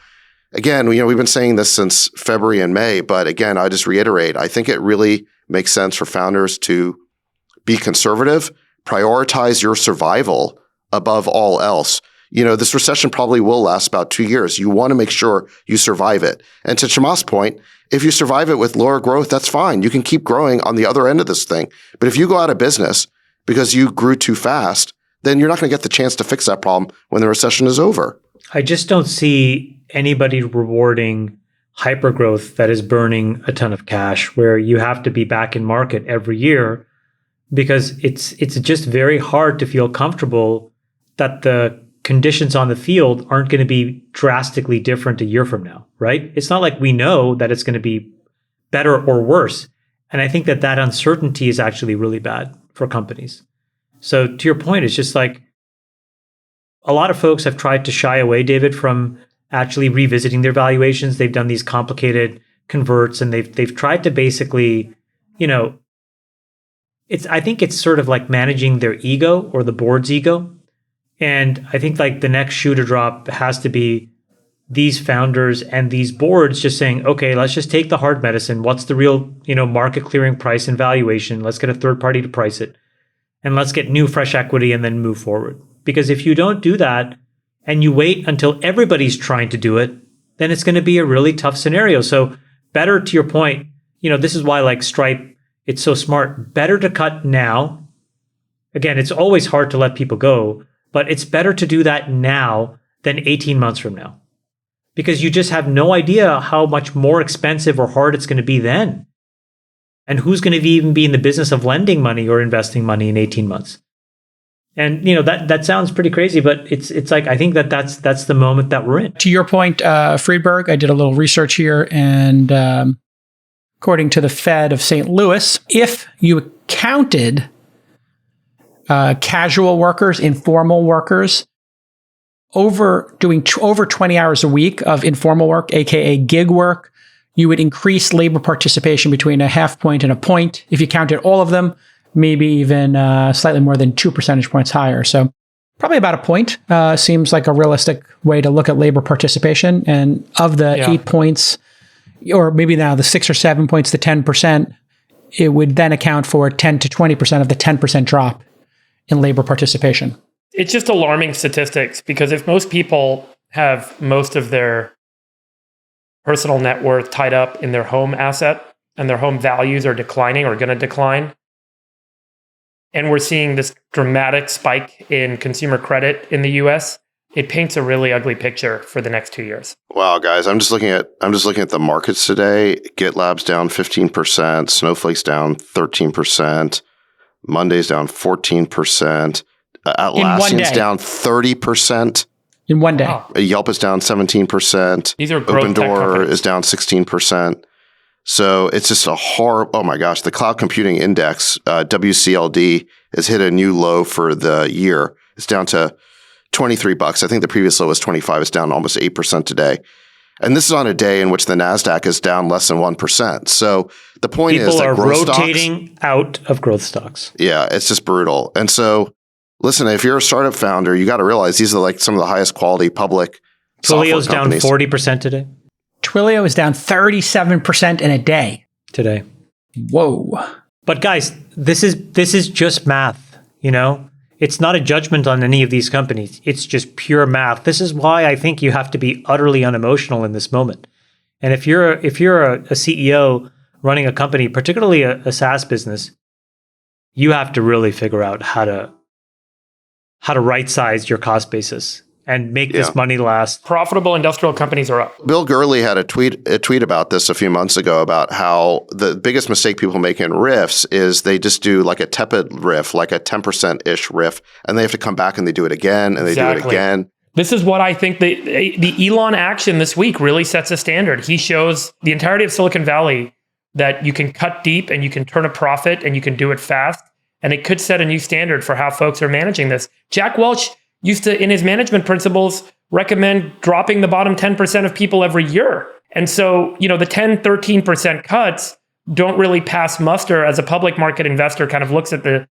again, we've been saying this since February and May, but again, I just reiterate, I think it really makes sense for founders to be conservative, prioritize your survival above all else. This recession probably will last about 2 years. You want to make sure you survive it. And to Chamath's point, if you survive it with lower growth, that's fine. You can keep growing on the other end of this thing. But if you go out of business because you grew too fast, then you're not going to get the chance to fix that problem when the recession is over. I just don't see anybody rewarding hypergrowth that is burning a ton of cash, where you have to be back in market every year, because it's just very hard to feel comfortable that the conditions on the field aren't going to be drastically different a year from now, right? It's not like we know that it's going to be better or worse. And I think that uncertainty is actually really bad for companies. So to your point, it's just like a lot of folks have tried to shy away, David, from actually revisiting their valuations. They've done these complicated converts, and they've tried to basically, I think it's sort of like managing their ego or the board's ego. And I think like the next shoe to drop has to be these founders and these boards just saying, okay, let's just take the hard medicine. What's the real, market clearing price and valuation? Let's get a third party to price it, and let's get new fresh equity and then move forward. Because if you don't do that and you wait until everybody's trying to do it, then it's going to be a really tough scenario. So better, to your point, this is why like Stripe, it's so smart. Better to cut now. Again, it's always hard to let people go, but it's better to do that now than 18 months from now, because you just have no idea how much more expensive or hard it's going to be then. And who's going to even be in the business of lending money or investing money in 18 months? And that sounds pretty crazy, but it's like I think that's the moment that we're in. To your point, Friedberg, I did a little research here, and according to the Fed of St. Louis, if you counted casual workers, informal workers, doing over 20 hours a week of informal work, aka gig work, you would increase labor participation between 0.5 point and 1 point. If you counted all of them, maybe even slightly more than 2 percentage points higher. So Probably about a point seems like a realistic way to look at labor participation. And of the 8 points, or maybe now the 6 or 7 points to 10%, it would then account for 10 to 20% of the 10% drop in labor participation. It's just alarming statistics, because if most people have most of their personal net worth tied up in their home asset and their home values are declining or going to decline, and we're seeing this dramatic spike in consumer credit in the US, it paints a really ugly picture for the next 2 years. Wow, guys, I'm just looking at the markets today. GitLab's down 15%, Snowflake's down 13%, Monday's down 14%, Atlassian's down 30%. In one day. Wow. Yelp is down 17%. These are growth tech Opendoor companies. is down 16%. So it's just a horrible, oh my gosh, the cloud computing index, WCLD, has hit a new low for the year. It's down to $23. I think the previous low was 25. It's down almost 8% today. And this is on a day in which the NASDAQ is down less than 1%. So the point is that People are growth rotating stocks, out of growth stocks. yeah, it's just brutal. And so listen, if you're a startup founder, you got to realize these are like some of the highest quality public software Twilio's down companies. 40% today. Twilio is down 37% in a day. Today. Whoa. But guys, this is just math, you know? It's not a judgment on any of these companies. It's just pure math. This is why I think you have to be utterly unemotional in this moment. And if you're a CEO running a company, particularly a SaaS business, you have to really figure out how to right size your cost basis and make this money last. Profitable industrial companies are up. Bill Gurley had a tweet about this a few months ago about how the biggest mistake people make in riffs is they just do like a tepid riff, like a 10%-ish riff, and they have to come back and they do it again and they do it again. This is what I think the Elon action this week really sets a standard. He shows the entirety of Silicon Valley that you can cut deep and you can turn a profit and you can do it fast. And it could set a new standard for how folks are managing this. Jack Welch used to, in his management principles, recommend dropping the bottom 10% of people every year. And so, the 10, 13% cuts don't really pass muster as a public market investor kind of looks at the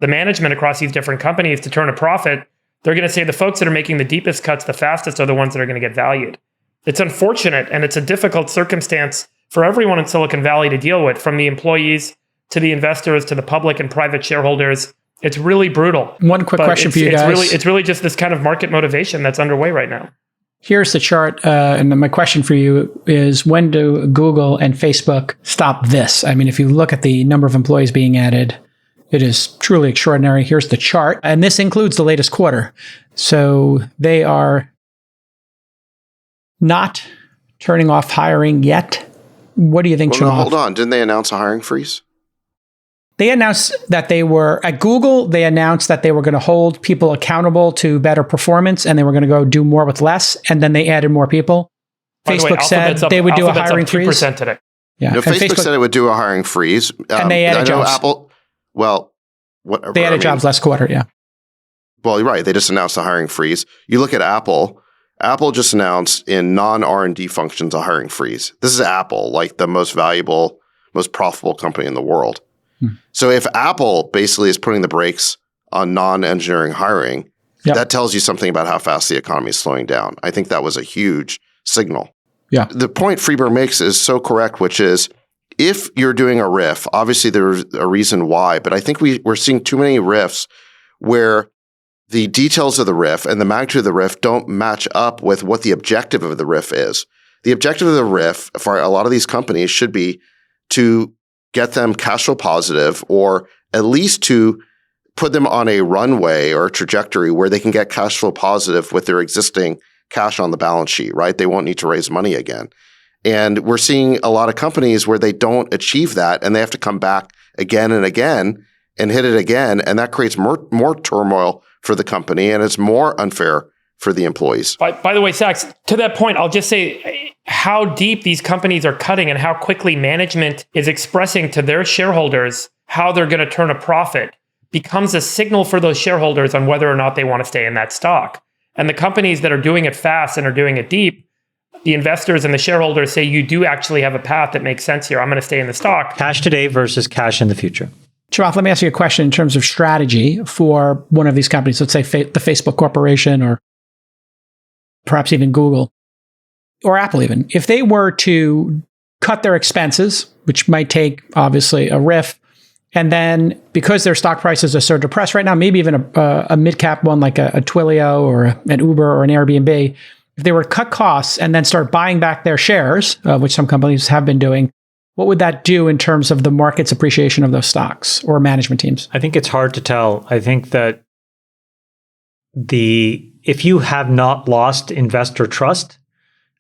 management across these different companies to turn a profit. They're going to say the folks that are making the deepest cuts the fastest are the ones that are going to get valued. It's unfortunate, and it's a difficult circumstance for everyone in Silicon Valley to deal with, from the employees to the investors to the public and private shareholders. It's really brutal. One quick question for you guys. It's really just this kind of market motivation that's underway right now. Here's the chart. And my question for you is, when do Google and Facebook stop this? I mean, if you look at the number of employees being added, it is truly extraordinary. Here's the chart. And this includes the latest quarter. So they are not turning off hiring yet. What do you think, Well, no, hold on. Didn't they announce a hiring freeze? They announced that they were, at Google, they announced that they were going to hold people accountable to better performance and they were going to go do more with less. And then they added more people. By the way, Facebook said Alphabet's they would do a Alphabet's hiring up 2% freeze. today. Yeah. No, And Facebook said it would do a hiring freeze. And they added I know jobs. Apple, well, whatever. They added jobs last quarter, yeah. Well, you're right. They just announced a hiring freeze. You look at Apple. Apple just announced in non-R&D functions a hiring freeze. This is Apple, like the most valuable, most profitable company in the world. So if Apple basically is putting the brakes on non-engineering hiring, that tells you something about how fast the economy is slowing down. I think that was a huge signal. Yeah. The point Freeberg makes is so correct, which is if you're doing a riff, obviously there's a reason why, but I think we're seeing too many riffs where the details of the riff and the magnitude of the riff don't match up with what the objective of the riff is. The objective of the riff for a lot of these companies should be to get them cash flow positive, or at least to put them on a runway or a trajectory where they can get cash flow positive with their existing cash on the balance sheet, right? They won't need to raise money again. And we're seeing a lot of companies where they don't achieve that and they have to come back again and again and hit it again. And that creates more turmoil for the company, and it's more unfair for the employees. By the way, Sachs, to that point, I'll just say how deep these companies are cutting and how quickly management is expressing to their shareholders how they're going to turn a profit becomes a signal for those shareholders on whether or not they want to stay in that stock. And the companies that are doing it fast and are doing it deep, the investors and the shareholders say, you do actually have a path that makes sense here. I'm going to stay in the stock. Cash today versus cash in the future. Chamath, let me ask you a question in terms of strategy for one of these companies, let's say the Facebook Corporation or perhaps even Google or Apple even. If they were to cut their expenses, which might take obviously a RIF, and then because their stock prices are so depressed right now, maybe even a mid-cap one like a Twilio or an Uber or an Airbnb, if they were to cut costs and then start buying back their shares, which some companies have been doing, what would that do in terms of the market's appreciation of those stocks or management teams? I think it's hard to tell. I think that if you have not lost investor trust,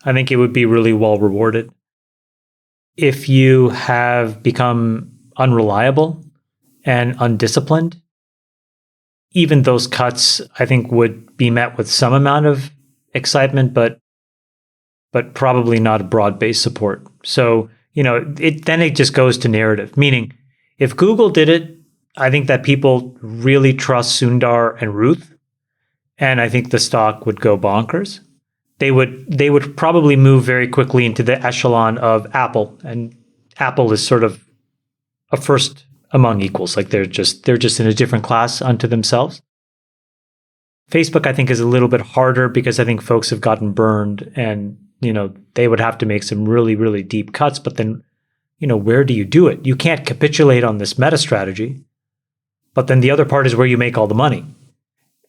I think it would be really well rewarded. If you have become unreliable and undisciplined, even those cuts, I think, would be met with some amount of excitement, but probably not a broad-based support. So, then it just goes to narrative. Meaning, if Google did it, I think that people really trust Sundar and Ruth, and I think the stock would go bonkers. They would probably move very quickly into the echelon of Apple, and Apple is sort of a first among equals. Like they're just in a different class unto themselves. Facebook, I think, is a little bit harder because I think folks have gotten burned, and they would have to make some really, really deep cuts. But then, where do you do it? You can't capitulate on this meta strategy. But then the other part is where you make all the money.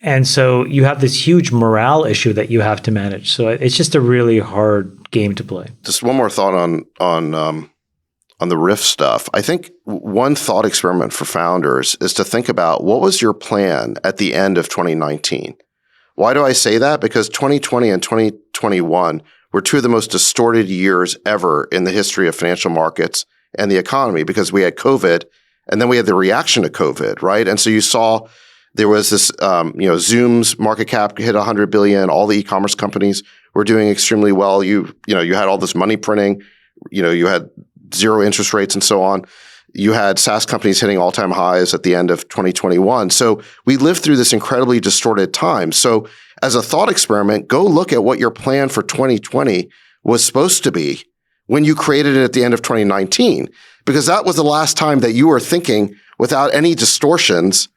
And so you have this huge morale issue that you have to manage. So it's just a really hard game to play. Just one more thought on the RIF stuff. I think one thought experiment for founders is to think about what was your plan at the end of 2019. Why do I say that? Because 2020 and 2021 were two of the most distorted years ever in the history of financial markets and the economy, because we had COVID and then we had the reaction to COVID, right? And so you saw there was this, Zoom's market cap hit 100 billion. All the e-commerce companies were doing extremely well. You had all this money printing. You had zero interest rates and so on. You had SaaS companies hitting all-time highs at the end of 2021. So we lived through this incredibly distorted time. So as a thought experiment, go look at what your plan for 2020 was supposed to be when you created it at the end of 2019, because that was the last time that you were thinking without any distortions,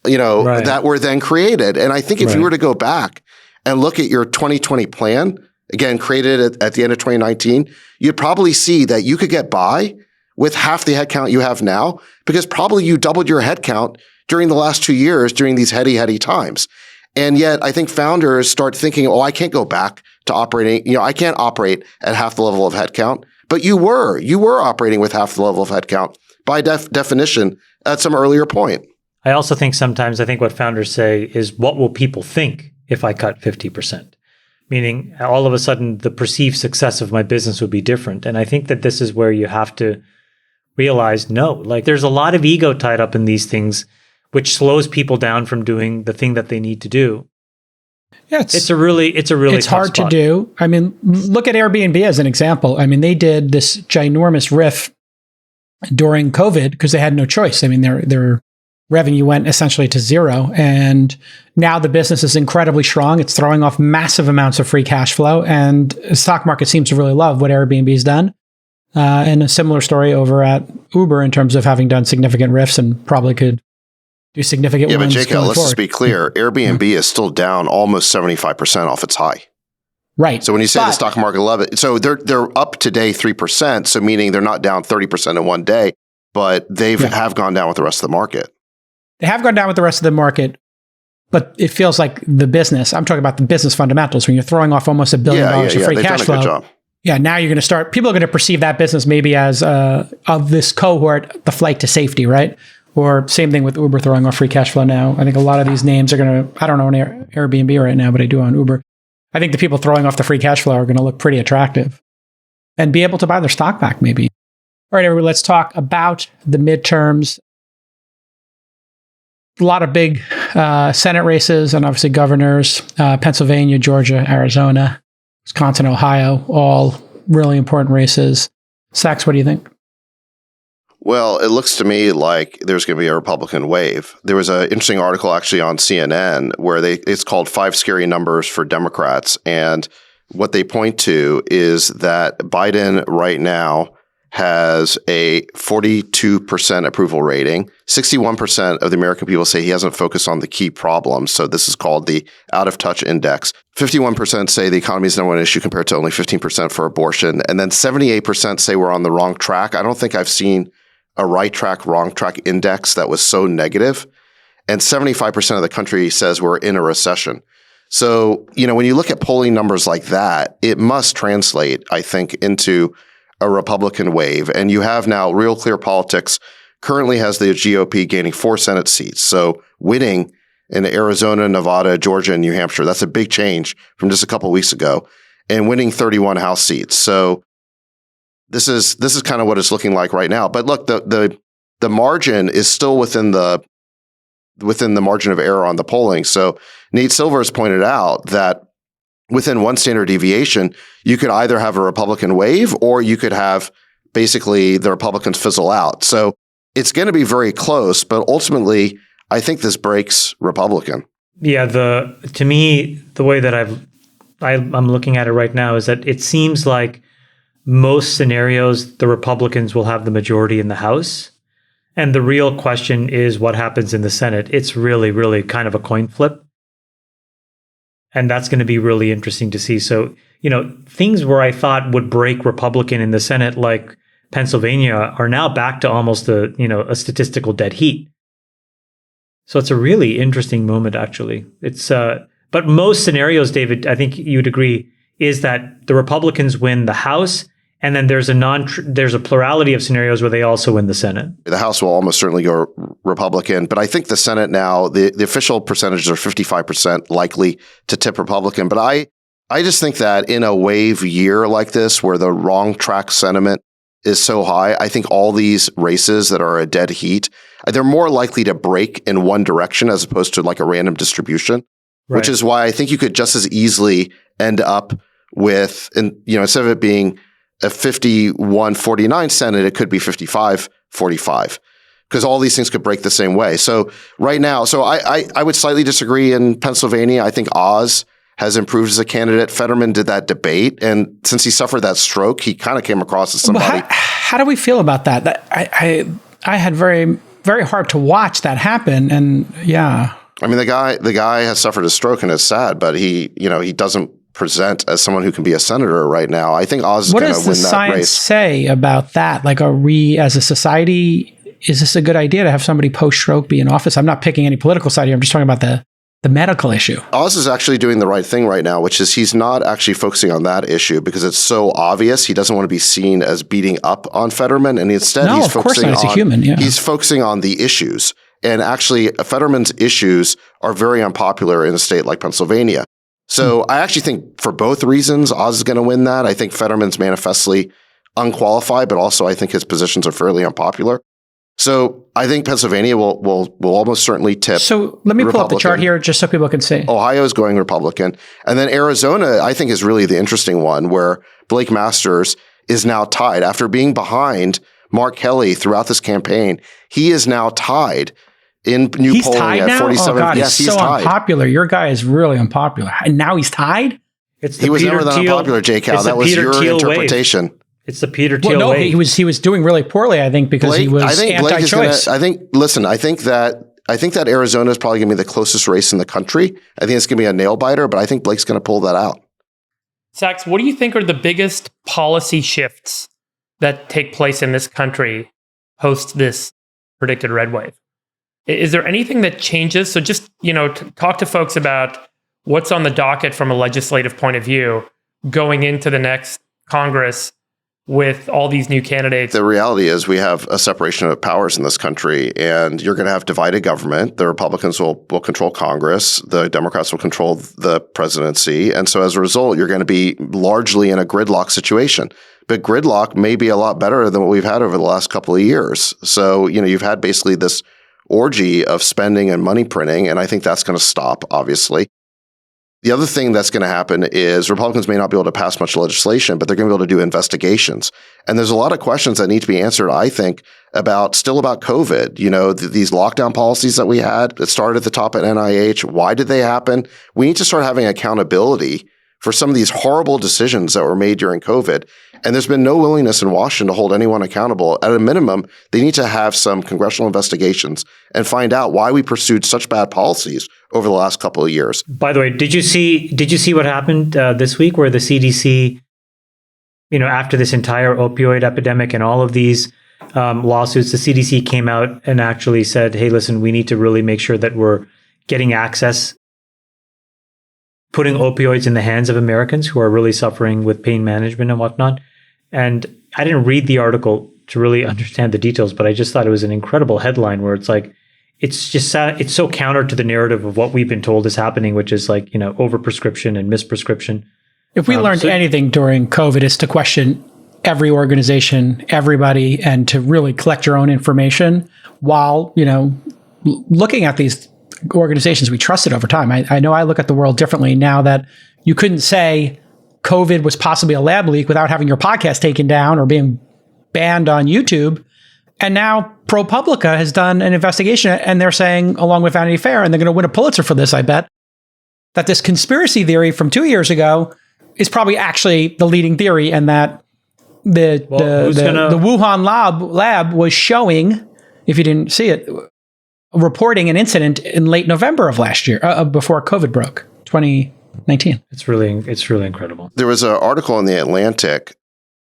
right, that were then created. And I think if you were to go back and look at your 2020 plan, again, created at the end of 2019, you'd probably see that you could get by with half the headcount you have now, because probably you doubled your headcount during the last 2 years during these heady times. And yet I think founders start thinking, I can't go back to operating, I can't operate at half the level of headcount. But you were operating with half the level of headcount by definition at some earlier point. I also think sometimes what founders say is, what will people think if I cut 50%? Meaning all of a sudden the perceived success of my business would be different. And I think that this is where you have to realize, no, there's a lot of ego tied up in these things, which slows people down from doing the thing that they need to do. Yeah, it's hard to do. I mean, look at Airbnb as an example. I mean, they did this ginormous RIF during COVID because they had no choice. I mean, their revenue went essentially to zero, and now the business is incredibly strong. It's throwing off massive amounts of free cash flow, and the stock market seems to really love what Airbnb's done. And a similar story over at Uber in terms of having done significant RIFs and probably could do significant ones. Yeah, but Jacob, let's forward. just be clear. Airbnb is still down almost 75% off its high. Right. So when you say the stock market love it, so they're up today 3%. So meaning they're not down 30% in one day, but they have gone down with the rest of the market. They have gone down with the rest of the market, but it feels like the business. I'm talking about the business fundamentals. When you're throwing off almost $1 billion of free cash flow. Good job. Yeah, now you're going to start. People are going to perceive that business maybe as of this cohort, the flight to safety, right? Or same thing with Uber throwing off free cash flow now. I think a lot of these names are going to, I don't own Airbnb right now, but I do own Uber. I think the people throwing off the free cash flow are going to look pretty attractive and be able to buy their stock back maybe. All right, everybody, let's talk about the midterms. A lot of big Senate races and obviously governors, Pennsylvania, Georgia, Arizona, Wisconsin, Ohio, all really important races. Sachs, what do you think? Well, it looks to me like there's going to be a Republican wave. There was an interesting article actually on CNN where it's called 5 Scary Numbers for Democrats. And what they point to is that Biden right now has a 42% approval rating. 61% of the American people say he hasn't focused on the key problems. So this is called the out of touch index. 51% say the economy is number one issue compared to only 15% for abortion. And then 78% say we're on the wrong track. I don't think I've seen a right track, wrong track index that was so negative. And 75% of the country says we're in a recession. So, when you look at polling numbers like that, it must translate, I think, into a Republican wave. And you have now Real Clear Politics currently has the GOP gaining 4 Senate seats. So winning in Arizona, Nevada, Georgia, and New Hampshire. That's a big change from just a couple of weeks ago. And winning 31 House seats. So this is kind of what it's looking like right now. But look, the margin is still within the margin of error on the polling. So Nate Silver has pointed out that within one standard deviation, you could either have a Republican wave or you could have basically the Republicans fizzle out. So it's going to be very close, but ultimately, I think this breaks Republican. Yeah, to me, the way that I'm looking at it right now is that it seems like most scenarios, the Republicans will have the majority in the House. And the real question is what happens in the Senate. It's really, really kind of a coin flip. And that's going to be really interesting to see. So, things where I thought would break Republican in the Senate, like Pennsylvania, are now back to almost a statistical dead heat. So it's a really interesting moment, actually. But most scenarios, David, I think you'd agree, is that the Republicans win the House, and then there's a plurality of scenarios where they also win the Senate. The House will almost certainly go Republican, but I think the Senate now, the official percentages are 55% likely to tip Republican. But I just think that in a wave year like this, where the wrong track sentiment is so high, I think all these races that are a dead heat, they're more likely to break in one direction as opposed to like a random distribution, right. Which is why I think you could just as easily end up with, instead of it being a 51-49 Senate, it could be 55-45 because all these things could break the same way. So right now, I would slightly disagree in Pennsylvania. I think Oz has improved as a candidate. Fetterman did that debate, and since he suffered that stroke, he kind of came across as somebody. Well, how do we feel about that? I had very, very hard to watch that happen, and yeah. I mean, the guy has suffered a stroke, and it's sad, but he doesn't present as someone who can be a senator right now. I think Oz is going to win that race. What does the science say about that? Like, are we as a society, is this a good idea to have somebody post-stroke be in office? I'm not picking any political side here. I'm just talking about the medical issue. Oz is actually doing the right thing right now, which is he's not actually focusing on that issue because it's so obvious. He doesn't want to be seen as beating up on Fetterman, and instead he's focusing on, a human, yeah. He's focusing on the issues. And actually, Fetterman's issues are very unpopular in a state like Pennsylvania. So I actually think for both reasons, Oz is going to win that. I think Fetterman's manifestly unqualified, but also I think his positions are fairly unpopular. So I think Pennsylvania will almost certainly tip. So let me pull up the chart here just so people can see. Ohio is going Republican. And then Arizona, I think, is really the interesting one where Blake Masters is now tied. After being behind Mark Kelly throughout this campaign, he is now tied in new polling at 47. Oh God, yes, he's so tied. Unpopular. Your guy is really unpopular. And now he's tied? He was never that unpopular, J. Cal. That was your interpretation. Wave. It's the Peter Thiel wave. He was doing really poorly, I think, because he was anti-choice. I think that Arizona is probably going to be the closest race in the country. I think it's going to be a nail biter, but I think Blake's going to pull that out. Sachs, what do you think are the biggest policy shifts that take place in this country post this predicted red wave? Is there anything that changes? So just, talk to folks about what's on the docket from a legislative point of view going into the next Congress with all these new candidates. The reality is we have a separation of powers in this country, and you're going to have divided government. The Republicans will control Congress. The Democrats will control the presidency. And so as a result, you're going to be largely in a gridlock situation. But gridlock may be a lot better than what we've had over the last couple of years. So, you've had basically this orgy of spending and money printing, and I think that's going to stop, obviously. The other thing that's going to happen is Republicans may not be able to pass much legislation, but they're going to be able to do investigations. And there's a lot of questions that need to be answered, I think, about COVID. These lockdown policies that we had that started at the top at NIH, why did they happen? We need to start having accountability for some of these horrible decisions that were made during COVID. And there's been no willingness in Washington to hold anyone accountable. At a minimum, they need to have some congressional investigations and find out why we pursued such bad policies over the last couple of years. By the way, did you see what happened this week where the CDC, after this entire opioid epidemic and all of these lawsuits, the CDC came out and actually said, hey, listen, we need to really make sure that we're getting access, putting opioids in the hands of Americans who are really suffering with pain management and whatnot. And I didn't read the article to really understand the details, but I just thought it was an incredible headline where it's like, it's so counter to the narrative of what we've been told is happening, which is like, overprescription and misprescription. If we learned anything during COVID, is to question every organization, everybody, and to really collect your own information while, looking at these organizations we trusted over time. I know I look at the world differently now that you couldn't say COVID was possibly a lab leak without having your podcast taken down or being banned on YouTube. And now ProPublica has done an investigation and they're saying, along with Vanity Fair, and they're going to win a Pulitzer for this, I bet, that this conspiracy theory from 2 years ago is probably actually the leading theory, and that the Wuhan lab was showing, if you didn't see it, reporting an incident in late November of last year, before COVID broke, 2019. It's really incredible. There was an article in The Atlantic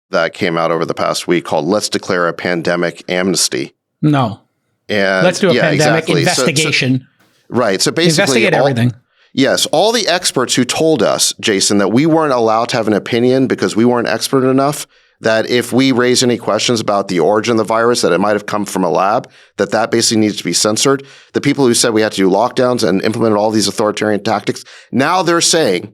that came out over the past week called "Let's Declare a Pandemic Amnesty." No. And let's do a pandemic investigation. Right. So basically, investigate everything. Yes. All the experts who told us, Jason, that we weren't allowed to have an opinion because we weren't expert enough, that if we raise any questions about the origin of the virus, that it might have come from a lab, that basically needs to be censored. The people who said we had to do lockdowns and implemented all these authoritarian tactics, now they're saying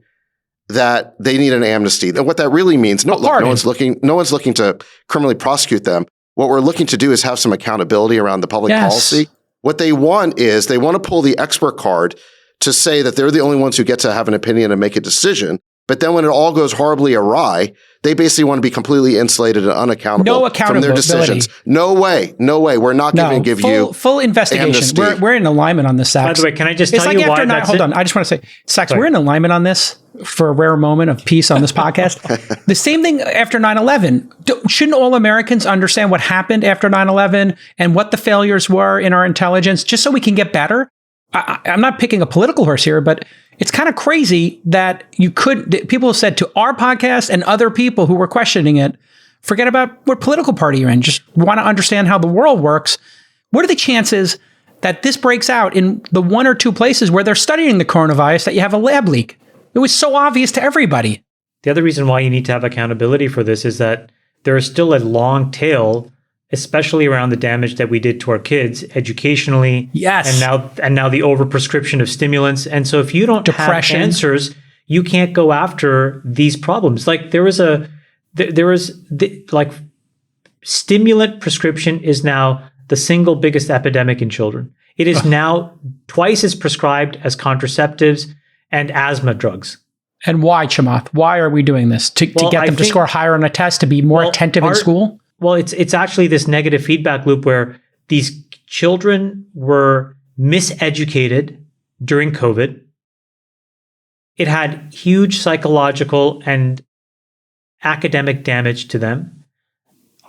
that they need an amnesty. And what that really means, no one's looking to criminally prosecute them. What we're looking to do is have some accountability around the public policy. What they want is they want to pull the expert card to say that they're the only ones who get to have an opinion and make a decision. But then when it all goes horribly awry, they basically want to be completely insulated and unaccountable from their decisions. No way. We're not going to give you full investigation. We're in alignment on this, Sachs. By the way, can I just tell you why that's Hold on. I just want to say, Sachs, we're in alignment on this for a rare moment of peace on this podcast. The same thing after 9/11. Shouldn't all Americans understand what happened after 9/11 and what the failures were in our intelligence, just so we can get better? I'm not picking a political horse here, but it's kind of crazy that people have said to our podcast and other people who were questioning it, forget about what political party you're in, just want to understand how the world works. What are the chances that this breaks out in the one or two places where they're studying the coronavirus, that you have a lab leak? It was so obvious to everybody. The other reason why you need to have accountability for this is that there is still a long tail, especially around the damage that we did to our kids educationally. Yes. And now the overprescription of stimulants. And so if you don't have answers, you can't go after these problems. Like stimulant prescription is now the single biggest epidemic in children. It is now twice as prescribed as contraceptives and asthma drugs. And why, Chamath? Why are we doing this? To get them to score higher on a test, to be more attentive in school? Well, it's actually this negative feedback loop where these children were miseducated during COVID. It had huge psychological and academic damage to them.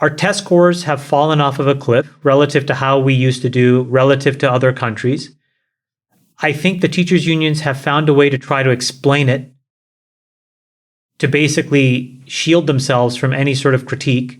Our test scores have fallen off of a cliff relative to how we used to do relative to other countries. I think the teachers' unions have found a way to try to explain it, to basically shield themselves from any sort of critique.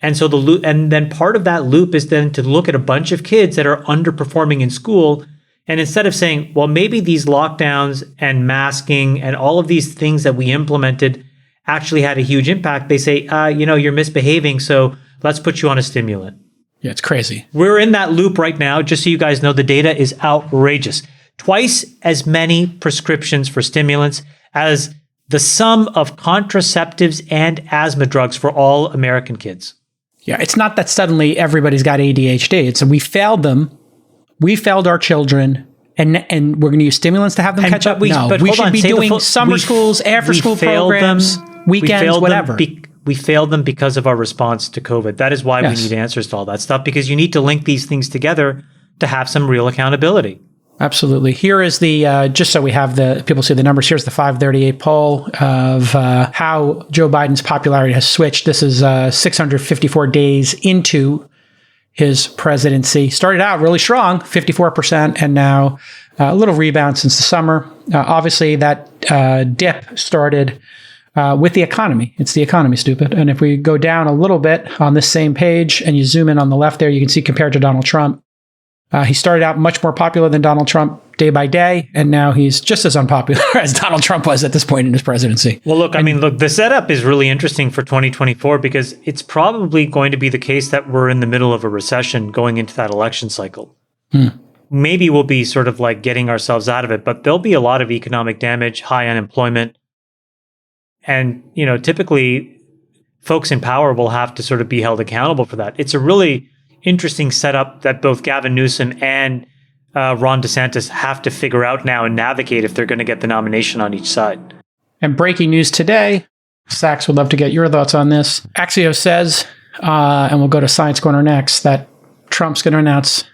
And so then part of that loop is then to look at a bunch of kids that are underperforming in school. And instead of saying, well, maybe these lockdowns and masking and all of these things that we implemented actually had a huge impact, they say, you're misbehaving, so let's put you on a stimulant. Yeah, it's crazy. We're in that loop right now. Just so you guys know, the data is outrageous. Twice as many prescriptions for stimulants as the sum of contraceptives and asthma drugs for all American kids. Yeah, it's not that suddenly everybody's got ADHD. It's we failed them. We failed our children, and we're going to use stimulants to have them catch up. We should be doing summer schools, after-school programs, weekends, whatever. We failed them because of our response to COVID. That is why we need answers to all that stuff, because you need to link these things together to have some real accountability. Absolutely. Here is the, just so we have the people see the numbers, here's the 538 poll of how Joe Biden's popularity has switched. This is 654 days into his presidency. Started out really strong, 54%, and now a little rebound since the summer. Obviously, that dip started with the economy. It's the economy, stupid. And if we go down a little bit on this same page and you zoom in on the left there, you can see compared to Donald Trump, he started out much more popular than Donald Trump day by day, and now he's just as unpopular as Donald Trump was at this point in his presidency. Well, look, the setup is really interesting for 2024 because it's probably going to be the case that we're in the middle of a recession going into that election cycle. Maybe we'll be sort of like getting ourselves out of it, but there'll be a lot of economic damage, high unemployment. And, typically folks in power will have to sort of be held accountable for that. It's a really interesting setup that both Gavin Newsom and Ron DeSantis have to figure out now and navigate if they're going to get the nomination on each side. And breaking news today, Sachs would love to get your thoughts on this. Axios says, and we'll go to Science Corner next, that Trump's going to announce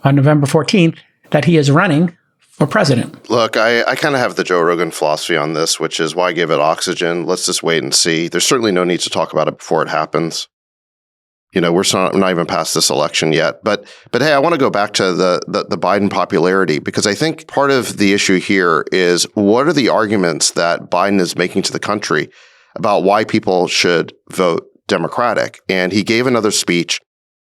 on November 14th that he is running for president. Look, I kind of have the Joe Rogan philosophy on this, which is why give it oxygen? Let's just wait and see. There's certainly no need to talk about it before it happens. We're not even past this election yet. But hey, I want to go back to the Biden popularity, because I think part of the issue here is what are the arguments that Biden is making to the country about why people should vote Democratic? And he gave another speech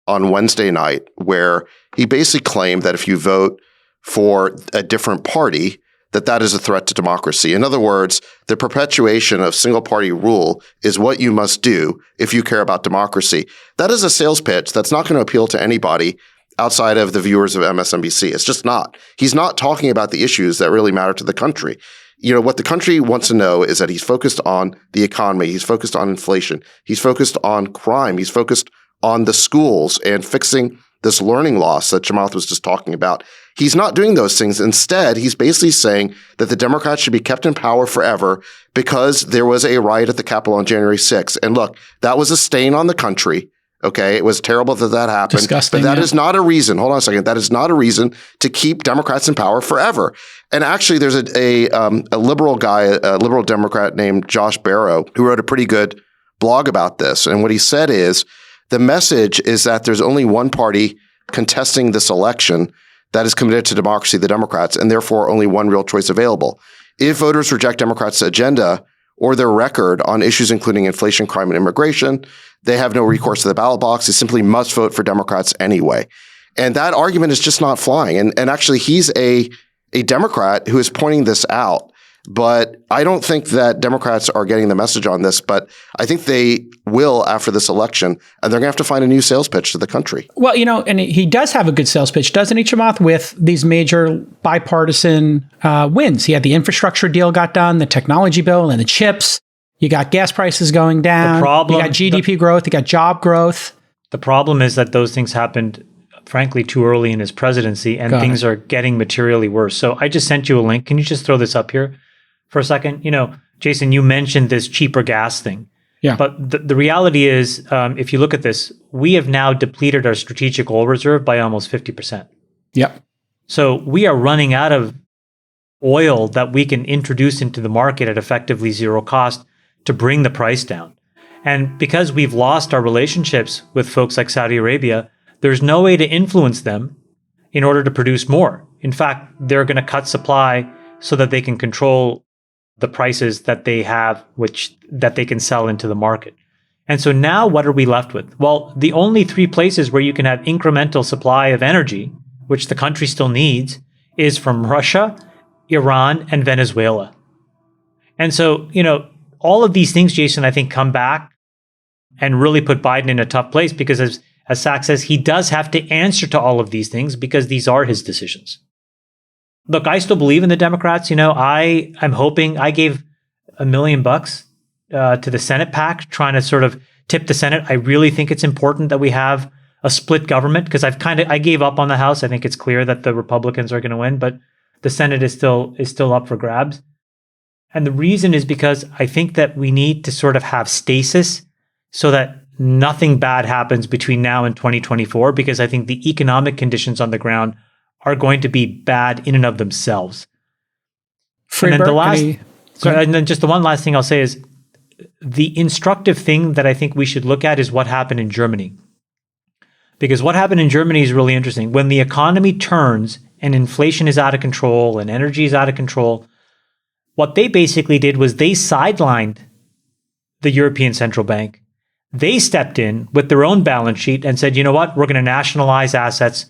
on Wednesday night where he basically claimed that if you vote for a different party, that is a threat to democracy. In other words, the perpetuation of single-party rule is what you must do if you care about democracy. That is a sales pitch that's not going to appeal to anybody outside of the viewers of MSNBC. It's just not. He's not talking about the issues that really matter to the country. What the country wants to know is that he's focused on the economy. He's focused on inflation. He's focused on crime. He's focused on the schools and fixing this learning loss that Chamath was just talking about. He's not doing those things. Instead, he's basically saying that the Democrats should be kept in power forever because there was a riot at the Capitol on January 6th. And look, that was a stain on the country. Okay. It was terrible that happened. Disgusting, but that is not a reason. Hold on a second. That is not a reason to keep Democrats in power forever. And actually, there's a liberal guy, a liberal Democrat named Josh Barrow, who wrote a pretty good blog about this. And what he said is the message is that there's only one party contesting this election that is committed to democracy, the Democrats, and therefore only one real choice available. If voters reject Democrats' agenda or their record on issues including inflation, crime, and immigration, they have no recourse to the ballot box. They simply must vote for Democrats anyway. And that argument is just not flying. And actually, he's a Democrat who is pointing this out. But I don't think that Democrats are getting the message on this, but I think they will after this election, and they're going to have to find a new sales pitch to the country. Well, and he does have a good sales pitch, doesn't he, Chamath, with these major bipartisan wins. He had the infrastructure deal got done, the technology bill, and the chips. You got gas prices going down. You got GDP growth. You got job growth. The problem is that those things happened, frankly, too early in his presidency, and things are getting materially worse. So I just sent you a link. Can you just throw this up here for a second? Jason, you mentioned this cheaper gas thing. Yeah. But the reality is, if you look at this, we have now depleted our strategic oil reserve by almost 50%. Yep. So we are running out of oil that we can introduce into the market at effectively zero cost to bring the price down. And because we've lost our relationships with folks like Saudi Arabia, there's no way to influence them in order to produce more. In fact, they're going to cut supply so that they can control the prices that they have, that they can sell into the market. And so now what are we left with? Well, the only three places where you can have incremental supply of energy, which the country still needs, is from Russia, Iran, and Venezuela. And so, all of these things, Jason, I think come back and really put Biden in a tough place because as Sachs says, he does have to answer to all of these things because these are his decisions. Look, I still believe in the Democrats. I'm hoping I gave $1 million to the Senate PAC, trying to sort of tip the Senate. I really think it's important that we have a split government because I gave up on the House. I think it's clear that the Republicans are going to win, but the Senate is still up for grabs. And the reason is because I think that we need to sort of have stasis so that nothing bad happens between now and 2024, because I think the economic conditions on the ground are going to be bad in and of themselves. Friedberg, and then and then just the one last thing I'll say is the instructive thing that I think we should look at is what happened in Germany. Because what happened in Germany is really interesting. When the economy turns and inflation is out of control and energy is out of control, what they basically did was they sidelined the European Central Bank. They stepped in with their own balance sheet and said, you know what, we're going to nationalize assets.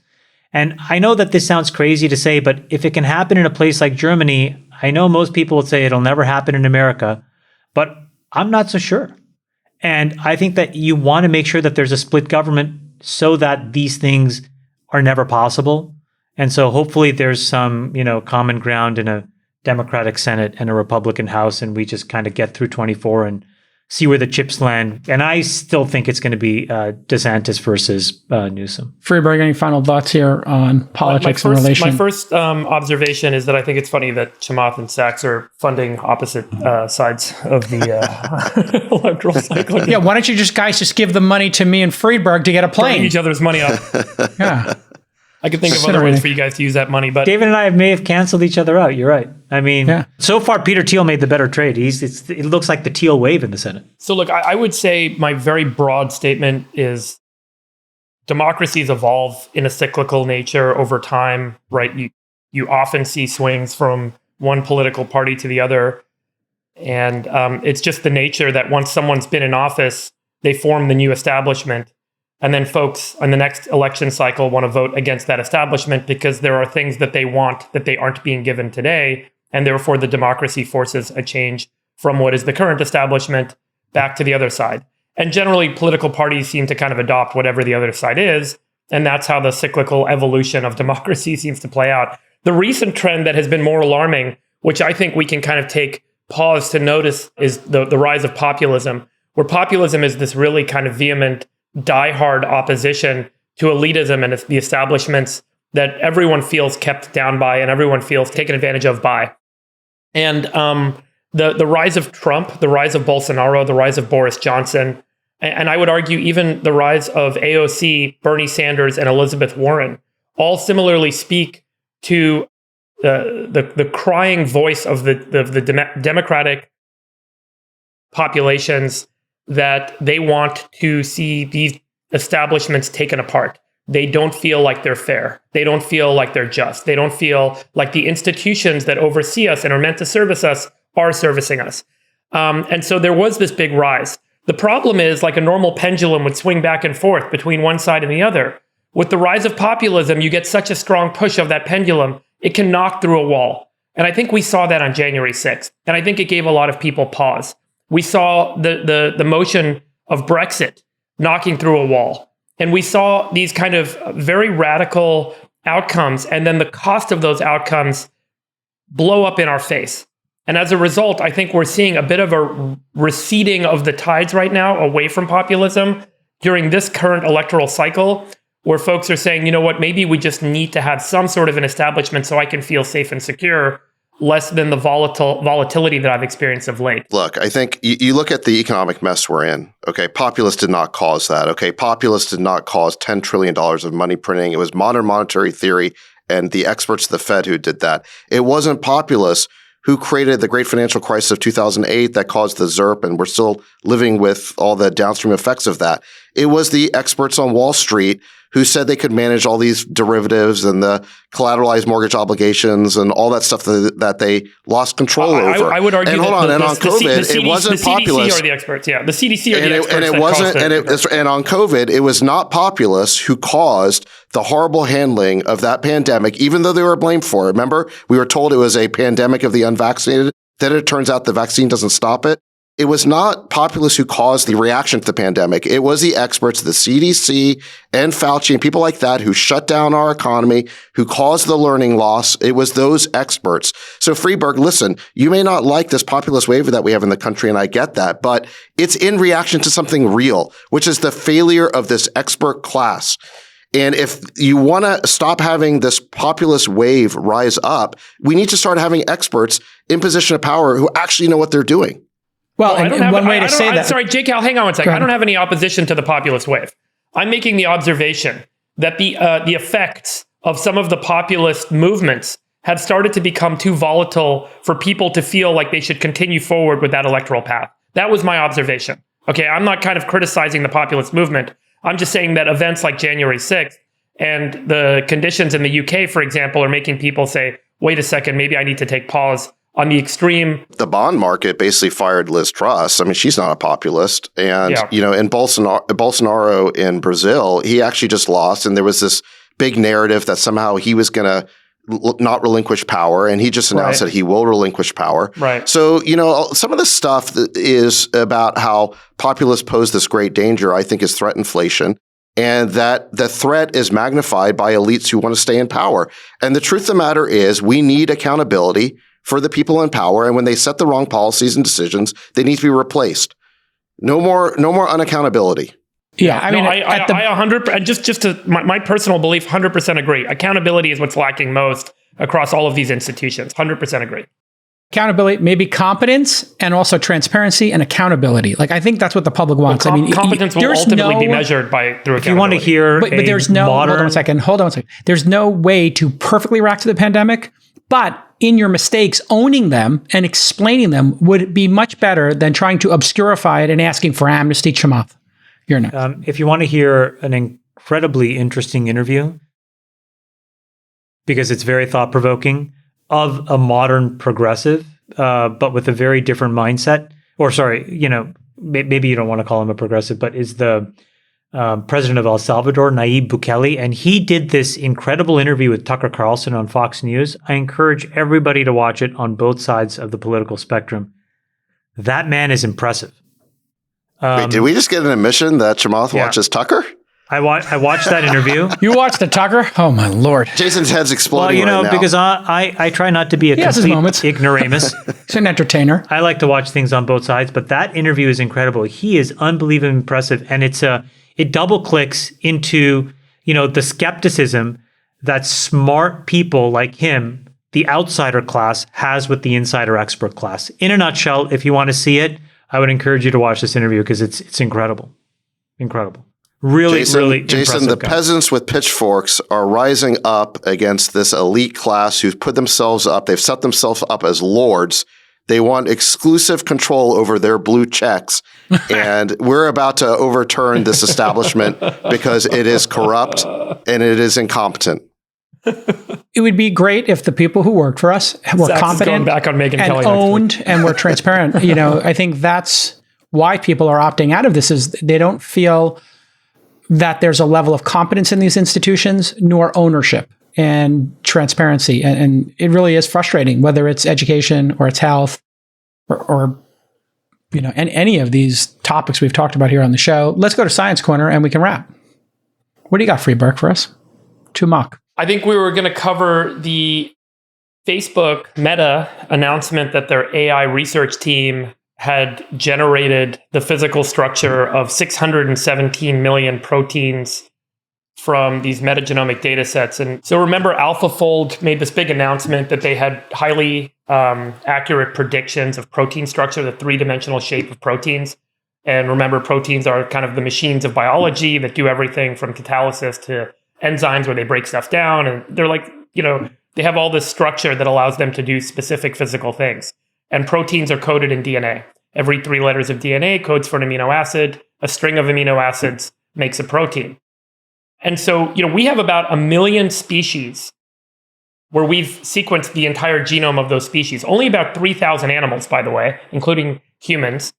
And I know that this sounds crazy to say, but if it can happen in a place like Germany, I know most people would say it'll never happen in America, but I'm not so sure. And I think that you want to make sure that there's a split government so that these things are never possible. And so hopefully there's some, common ground in a Democratic Senate and a Republican House, and we just kind of get through 24 and see where the chips land. And I still think it's going to be DeSantis versus Newsom. Friedberg, any final thoughts here on politics and relation? My first observation is that I think it's funny that Chamath and Sachs are funding opposite sides of the electoral cycle. Yeah, why don't you guys just give the money to me and Friedberg to get a plane? Turning each other's money up. Yeah. I could think of other ways for you guys to use that money, but David and I may have canceled each other out. You're right. I mean, So far Peter Thiel made the better trade. It looks like the Thiel wave in the Senate. So look, I would say my very broad statement is democracies evolve in a cyclical nature over time, right? You often see swings from one political party to the other. And it's just the nature that once someone's been in office, they form the new establishment. And then folks on the next election cycle want to vote against that establishment because there are things that they want that they aren't being given today. And therefore, the democracy forces a change from what is the current establishment back to the other side. And generally, political parties seem to kind of adopt whatever the other side is. And that's how the cyclical evolution of democracy seems to play out. The recent trend that has been more alarming, which I think we can kind of take pause to notice, is the rise of populism, where populism is this really kind of vehement, diehard opposition to elitism and the establishments that everyone feels kept down by and everyone feels taken advantage of by. And the rise of Trump, the rise of Bolsonaro, the rise of Boris Johnson, and I would argue even the rise of AOC, Bernie Sanders, and Elizabeth Warren, all similarly speak to the crying voice of the democratic populations that they want to see these establishments taken apart. They don't feel like they're fair. They don't feel like they're just. They don't feel like the institutions that oversee us and are meant to service us are servicing us. And so there was this big rise. The problem is, like a normal pendulum would swing back and forth between one side and the other. With the rise of populism, you get such a strong push of that pendulum, it can knock through a wall. And I think we saw that on January 6th. And I think it gave a lot of people pause. We saw the motion of Brexit knocking through a wall. And we saw these kind of very radical outcomes. And then the cost of those outcomes blow up in our face. And as a result, I think we're seeing a bit of a receding of the tides right now away from populism during this current electoral cycle, where folks are saying, you know what, maybe we just need to have some sort of an establishment so I can feel safe and secure, less than the volatility that I've experienced of late. Look, I think you look at the economic mess we're in. Okay, populists did not cause that. Okay, populists did not cause $10 trillion of money printing. It was modern monetary theory and the experts of the Fed who did that. It wasn't populists who created the great financial crisis of 2008 that caused the ZIRP, and we're still living with all the downstream effects of that. It was the experts on Wall Street who said they could manage all these derivatives and the collateralized mortgage obligations and all that stuff that they lost control over. I would argue and that hold on, and on COVID, it wasn't populist. The CDC are the experts. Yeah, the CDC are the experts. And it wasn't. And on COVID, it was not populists who caused the horrible handling of that pandemic, even though they were blamed for it. Remember, we were told it was a pandemic of the unvaccinated. Then it turns out the vaccine doesn't stop it. It was not populists who caused the reaction to the pandemic. It was the experts, the CDC and Fauci and people like that who shut down our economy, who caused the learning loss. It was those experts. So Friedberg, listen, you may not like this populist wave that we have in the country, and I get that, but it's in reaction to something real, which is the failure of this expert class. And if you want to stop having this populist wave rise up, we need to start having experts in position of power who actually know what they're doing. Well, and one way to say that. Sorry, Jake, hang on one second. I don't have any opposition to the populist wave. I'm making the observation that the effects of some of the populist movements have started to become too volatile for people to feel like they should continue forward with that electoral path. That was my observation. Okay, I'm not kind of criticizing the populist movement. I'm just saying that events like January 6th and the conditions in the UK, for example, are making people say, wait a second, maybe I need to take pause on the extreme. The bond market basically fired Liz Truss. I mean, she's not a populist. And, in Bolsonaro in Brazil, he actually just lost. And there was this big narrative that somehow he was going to not relinquish power. And he just announced that he will relinquish power. Right. So, some of the stuff that is about how populists pose this great danger, I think, is threat inflation. And that the threat is magnified by elites who want to stay in power. And the truth of the matter is we need accountability for the people in power. And when they set the wrong policies and decisions, they need to be replaced. No more unaccountability. Yeah, I mean, I 100%, just to my personal belief, 100% agree. Accountability is what's lacking most across all of these institutions. 100% agree. Accountability, maybe competence, and also transparency and accountability. Like, I think that's what the public wants. Competence will ultimately be measured through accountability. If you want to hear, but there's no. Hold on a second. There's no way to perfectly react to the pandemic, but in your mistakes, owning them and explaining them would be much better than trying to obscurify it and asking for amnesty. Chamath, you're next. If you want to hear an incredibly interesting interview, because it's very thought-provoking, of a modern progressive, but with a very different mindset. Or sorry, maybe you don't want to call him a progressive, but is the president of El Salvador, Nayib Bukele. And he did this incredible interview with Tucker Carlson on Fox News. I encourage everybody to watch it on both sides of the political spectrum. That man is impressive. Wait, did we just get an admission that Chamath watches Tucker? I watched that interview. You watched the Tucker? Oh, my Lord. Jason's head's exploding right now. Because I try not to be a complete ignoramus. He's an entertainer. I like to watch things on both sides, but that interview is incredible. He is unbelievably impressive, and it double clicks into the skepticism that smart people like him, the outsider class, has with the insider expert class. In a nutshell, if you want to see it, I would encourage you to watch this interview because it's incredible. Incredible. Really Jason, the peasants with pitchforks are rising up against this elite class who've put themselves up. They've set themselves up as lords. They want exclusive control over their blue checks. And we're about to overturn this establishment because it is corrupt and it is incompetent. It would be great if the people who worked for us were competent back on Megyn and Kelly owned and were transparent. I think that's why people are opting out of this, is they don't feel that there's a level of competence in these institutions, nor ownership and transparency. And it really is frustrating, whether it's education or it's health or and any of these topics we've talked about here on the show. Let's go to Science Corner and we can wrap. What do you got, Freeberg, for us? To mock. I think we were going to cover the Facebook Meta announcement that their AI research team had generated the physical structure of 617 million proteins from these metagenomic data sets. And so remember, AlphaFold made this big announcement that they had highly accurate predictions of protein structure, the three-dimensional shape of proteins. And remember, proteins are kind of the machines of biology that do everything from catalysis to enzymes where they break stuff down. And they're like, they have all this structure that allows them to do specific physical things. And proteins are coded in DNA. Every 3 letters of DNA codes for an amino acid. A string of amino acids makes a protein. And so, we have about 1 million species where we've sequenced the entire genome of those species. Only about 3,000 animals, by the way, including humans.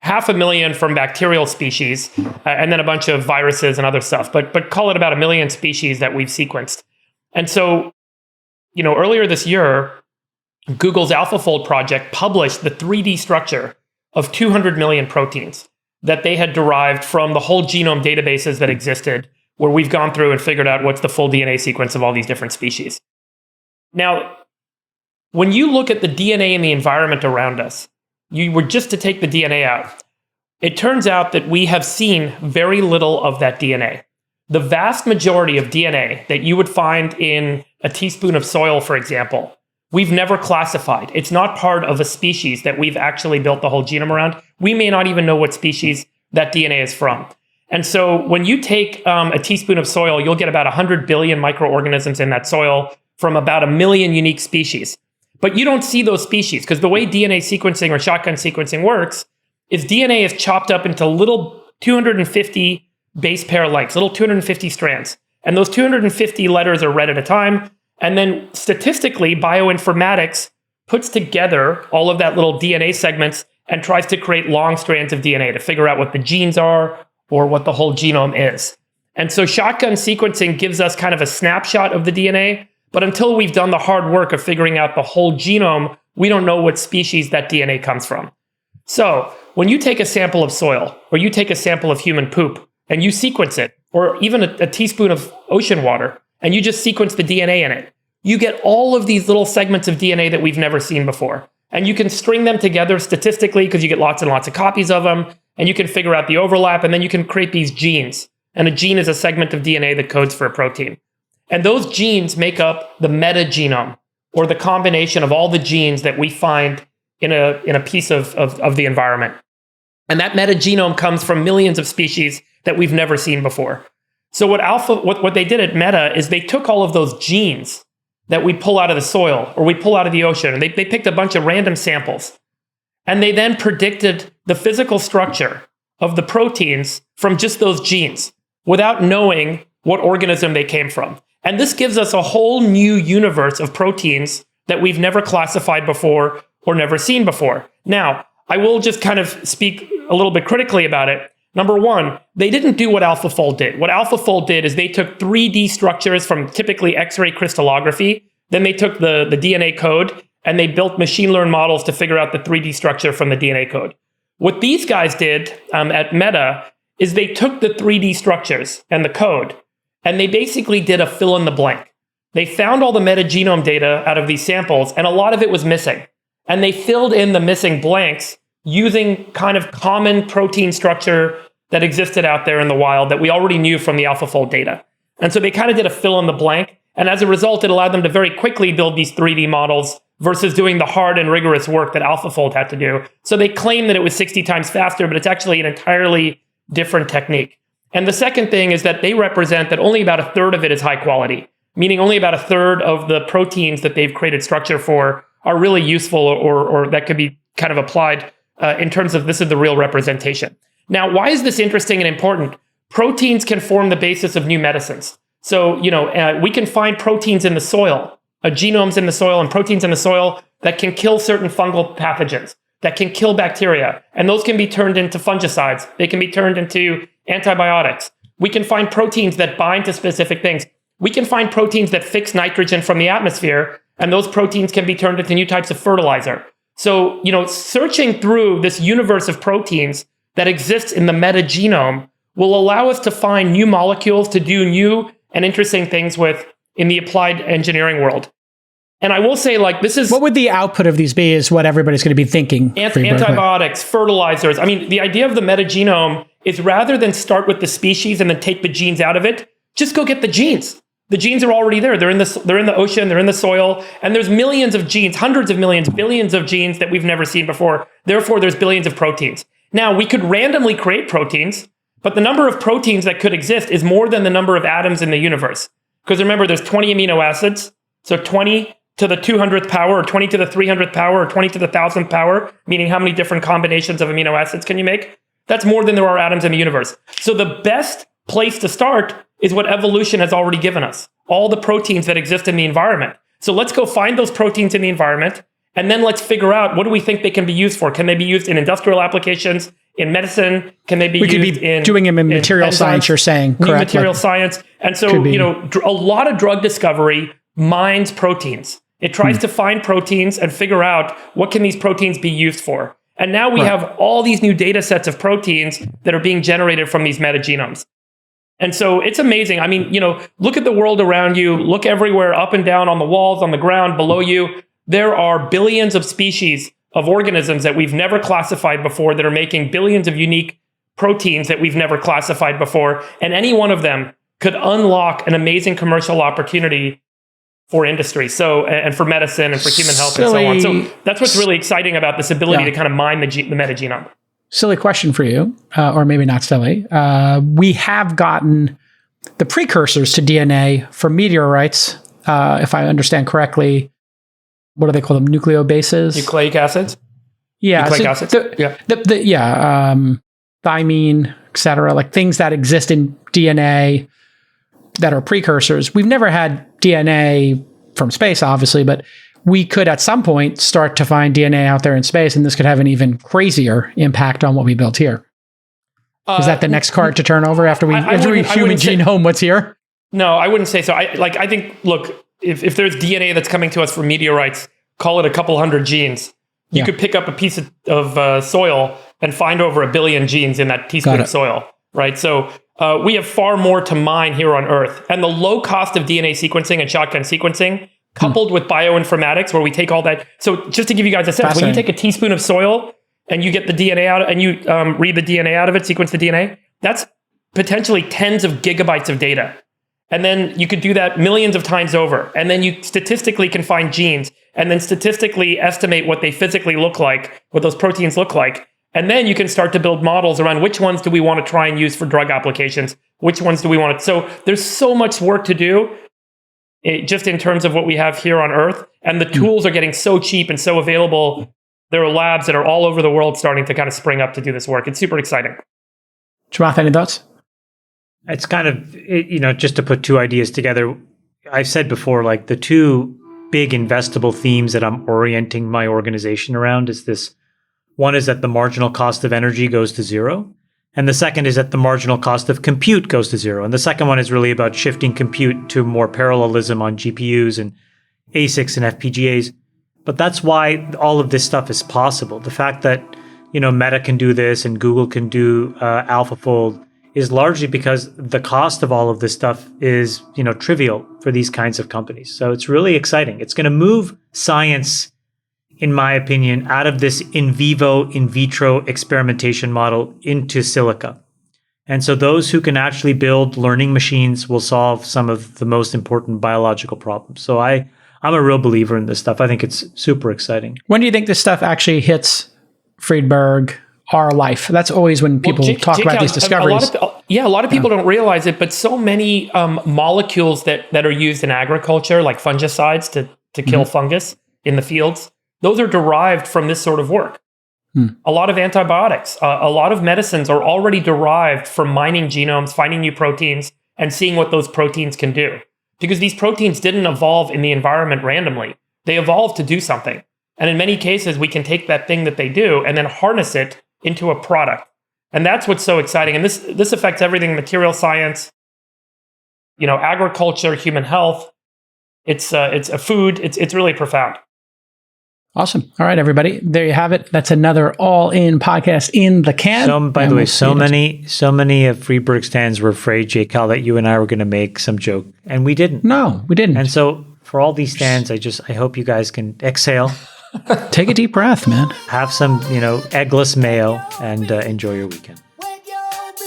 500,000 from bacterial species, and then a bunch of viruses and other stuff. But call it about 1 million species that we've sequenced. And so, earlier this year, Google's AlphaFold project published the 3D structure of 200 million proteins that they had derived from the whole genome databases that existed, where we've gone through and figured out what's the full DNA sequence of all these different species. Now, when you look at the DNA in the environment around us, you were just to take the DNA out. It turns out that we have seen very little of that DNA. The vast majority of DNA that you would find in a teaspoon of soil, for example, we've never classified. It's not part of a species that we've actually built the whole genome around. We may not even know what species that DNA is from. And so when you take a teaspoon of soil, you'll get about 100 billion microorganisms in that soil from about 1 million unique species. But you don't see those species because the way DNA sequencing or shotgun sequencing works is DNA is chopped up into little 250 base pair lengths, little 250 strands. And those 250 letters are read at a time. And then statistically, bioinformatics puts together all of that little DNA segments and tries to create long strands of DNA to figure out what the genes are or what the whole genome is. And so shotgun sequencing gives us kind of a snapshot of the DNA, but until we've done the hard work of figuring out the whole genome, we don't know what species that DNA comes from. So when you take a sample of soil or you take a sample of human poop and you sequence it, or even a teaspoon of ocean water, and you just sequence the DNA in it, you get all of these little segments of DNA that we've never seen before. And you can string them together statistically because you get lots and lots of copies of them, and you can figure out the overlap, and then you can create these genes. And a gene is a segment of DNA that codes for a protein. And those genes make up the metagenome, or the combination of all the genes that we find in a piece of the environment. And that metagenome comes from millions of species that we've never seen before. So what they did at Meta is they took all of those genes that we pull out of the soil or we pull out of the ocean, and they picked a bunch of random samples. And they then predicted the physical structure of the proteins from just those genes without knowing what organism they came from. And this gives us a whole new universe of proteins that we've never classified before or never seen before. Now, I will just kind of speak a little bit critically about it. Number one, they didn't do what AlphaFold did. What AlphaFold did is they took 3D structures from typically X-ray crystallography. Then they took the DNA code and they built machine learned models to figure out the 3D structure from the DNA code. What these guys did at Meta is they took the 3D structures and the code, and they basically did a fill in the blank. They found all the metagenome data out of these samples, and a lot of it was missing. And they filled in the missing blanks using kind of common protein structure that existed out there in the wild that we already knew from the AlphaFold data. And so they kind of did a fill in the blank. And as a result, it allowed them to very quickly build these 3D models versus doing the hard and rigorous work that AlphaFold had to do. So they claim that it was 60 times faster, but it's actually an entirely different technique. And the second thing is that they represent that only about a third of it is high quality, meaning only about a third of the proteins that they've created structure for are really useful or that could be kind of applied in terms of this is the real representation. Now, why is this interesting and important? Proteins can form the basis of new medicines. So, we can find proteins in the soil, genomes in the soil and proteins in the soil that can kill certain fungal pathogens, that can kill bacteria. And those can be turned into fungicides. They can be turned into antibiotics. We can find proteins that bind to specific things. We can find proteins that fix nitrogen from the atmosphere, and those proteins can be turned into new types of fertilizer. So, searching through this universe of proteins that exists in the metagenome will allow us to find new molecules to do new and interesting things with in the applied engineering world. And I will say, this is... What would the output of these be is what everybody's going to be thinking. Antibiotics, fertilizers. I mean, the idea of the metagenome is rather than start with the species and then take the genes out of it, just go get the genes. The genes are already there. They're in the ocean, they're in the soil, and there's millions of genes, hundreds of millions, billions of genes that we've never seen before. Therefore, there's billions of proteins. Now, we could randomly create proteins, but the number of proteins that could exist is more than the number of atoms in the universe. Because remember, there's 20 amino acids, so 20 to the 200th power, or 20 to the 300th power, or 20 to the 1000th power, meaning how many different combinations of amino acids can you make? That's more than there are atoms in the universe. So the best place to start is what evolution has already given us, all the proteins that exist in the environment. So let's go find those proteins in the environment, and then let's figure out what do we think they can be used for? Can they be used in industrial applications, in medicine? Can they be used in... We could be doing them in material science, you're saying, correct? Material science. And so, a lot of drug discovery mines proteins. It tries to find proteins and figure out what can these proteins be used for. And now we have all these new data sets of proteins that are being generated from these metagenomes. And so it's amazing. I mean, look at the world around you, look everywhere, up and down, on the walls, on the ground, below you. There are billions of species of organisms that we've never classified before that are making billions of unique proteins that we've never classified before. And any one of them could unlock an amazing commercial opportunity for industry, and for medicine and for human health and so on. So that's what's really exciting about this ability to kind of mine the metagenome. silly question for you, or maybe not silly. We have gotten the precursors to DNA from meteorites, if I understand correctly. What do they call them? Nucleobases? Nucleic acids? Yeah. Nucleic acids? Thymine, et cetera, like things that exist in DNA that are precursors. We've never had DNA from space, obviously, but we could at some point start to find DNA out there in space, and this could have an even crazier impact on what we built here. Is that the next card to turn over after we human genome what's here? No, I wouldn't say so. I think, look, if there's DNA that's coming to us from meteorites, call it a couple hundred genes. You could pick up a piece of soil and find over 1 billion genes in that teaspoon of soil, right? So we have far more to mine here on Earth. And the low cost of DNA sequencing and shotgun sequencing, coupled with bioinformatics, where we take all that. So just to give you guys a sense, when you take a teaspoon of soil and you get the DNA out, and you read the DNA out of it, sequence the DNA, that's potentially tens of gigabytes of data. And then you could do that millions of times over. And then you statistically can find genes and then statistically estimate what they physically look like, what those proteins look like. And then you can start to build models around which ones do we want to try and use for drug applications? Which ones do we want to? So there's so much work to do just in terms of what we have here on Earth. And the tools are getting so cheap and so available. There are labs that are all over the world starting to kind of spring up to do this work. It's super exciting. Chamath, any thoughts? It's kind of, just to put two ideas together. I've said before, like the two big investable themes that I'm orienting my organization around is this. One is that the marginal cost of energy goes to zero. And the second is that the marginal cost of compute goes to zero. And the second one is really about shifting compute to more parallelism on GPUs and ASICs and FPGAs. But that's why all of this stuff is possible. The fact that, Meta can do this and Google can do AlphaFold is largely because the cost of all of this stuff is, trivial for these kinds of companies. So it's really exciting. It's going to move science, in my opinion, out of this in vivo, in vitro experimentation model into silica. And so those who can actually build learning machines will solve some of the most important biological problems. So I'm a real believer in this stuff. I think it's super exciting. When do you think this stuff actually hits Friedberg, our life? That's always when people talk about these discoveries. A lot of people don't realize it, but so many molecules that are used in agriculture, like fungicides to kill fungus in the fields, those are derived from this sort of work. A lot of antibiotics, a lot of medicines are already derived from mining genomes, finding new proteins, and seeing what those proteins can do. Because these proteins didn't evolve in the environment randomly. They evolved to do something. And in many cases, we can take that thing that they do and then harness it into a product. And that's what's so exciting. And this affects everything: material science, agriculture, human health. It's a food. It's really profound. Awesome. All right, everybody. There you have it. That's another All-In podcast in the can. By the way, so many of Friedberg stands were afraid, J. Cal, that you and I were going to make some joke, and we didn't. No, we didn't. And so for all these stands, I hope you guys can exhale. Take a deep breath, man. Have some, eggless mayo, and enjoy your weekend.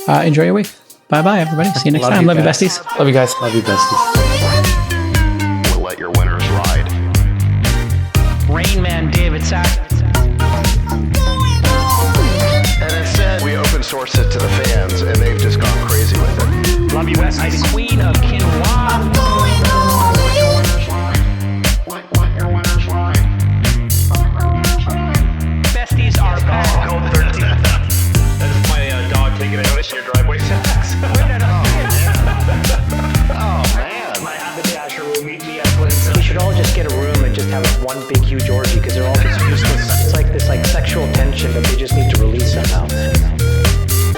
Enjoy your week. Bye-bye, everybody. See you next time. Love you, besties. Love you guys. Love you, besties. We'll let your winners ride. Rain Man David Sack. And instead, we open source it to the fans, and they've just gone crazy with it. Love you, Bestie. Queen of Quinoa. Besties are gone. Code 13. That's my dog taking a notice in your driveway. Oh, man. My haberdasher will meet me at Clinton. We should all just get a room and just have one big huge orgy because they're all just useless. It's like this sexual tension that they just need to release somehow.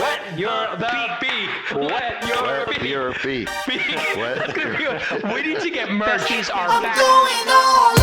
Wet your beak. Wet your beak. Wet your feet. We need to get merch. Besties are I'm back. going all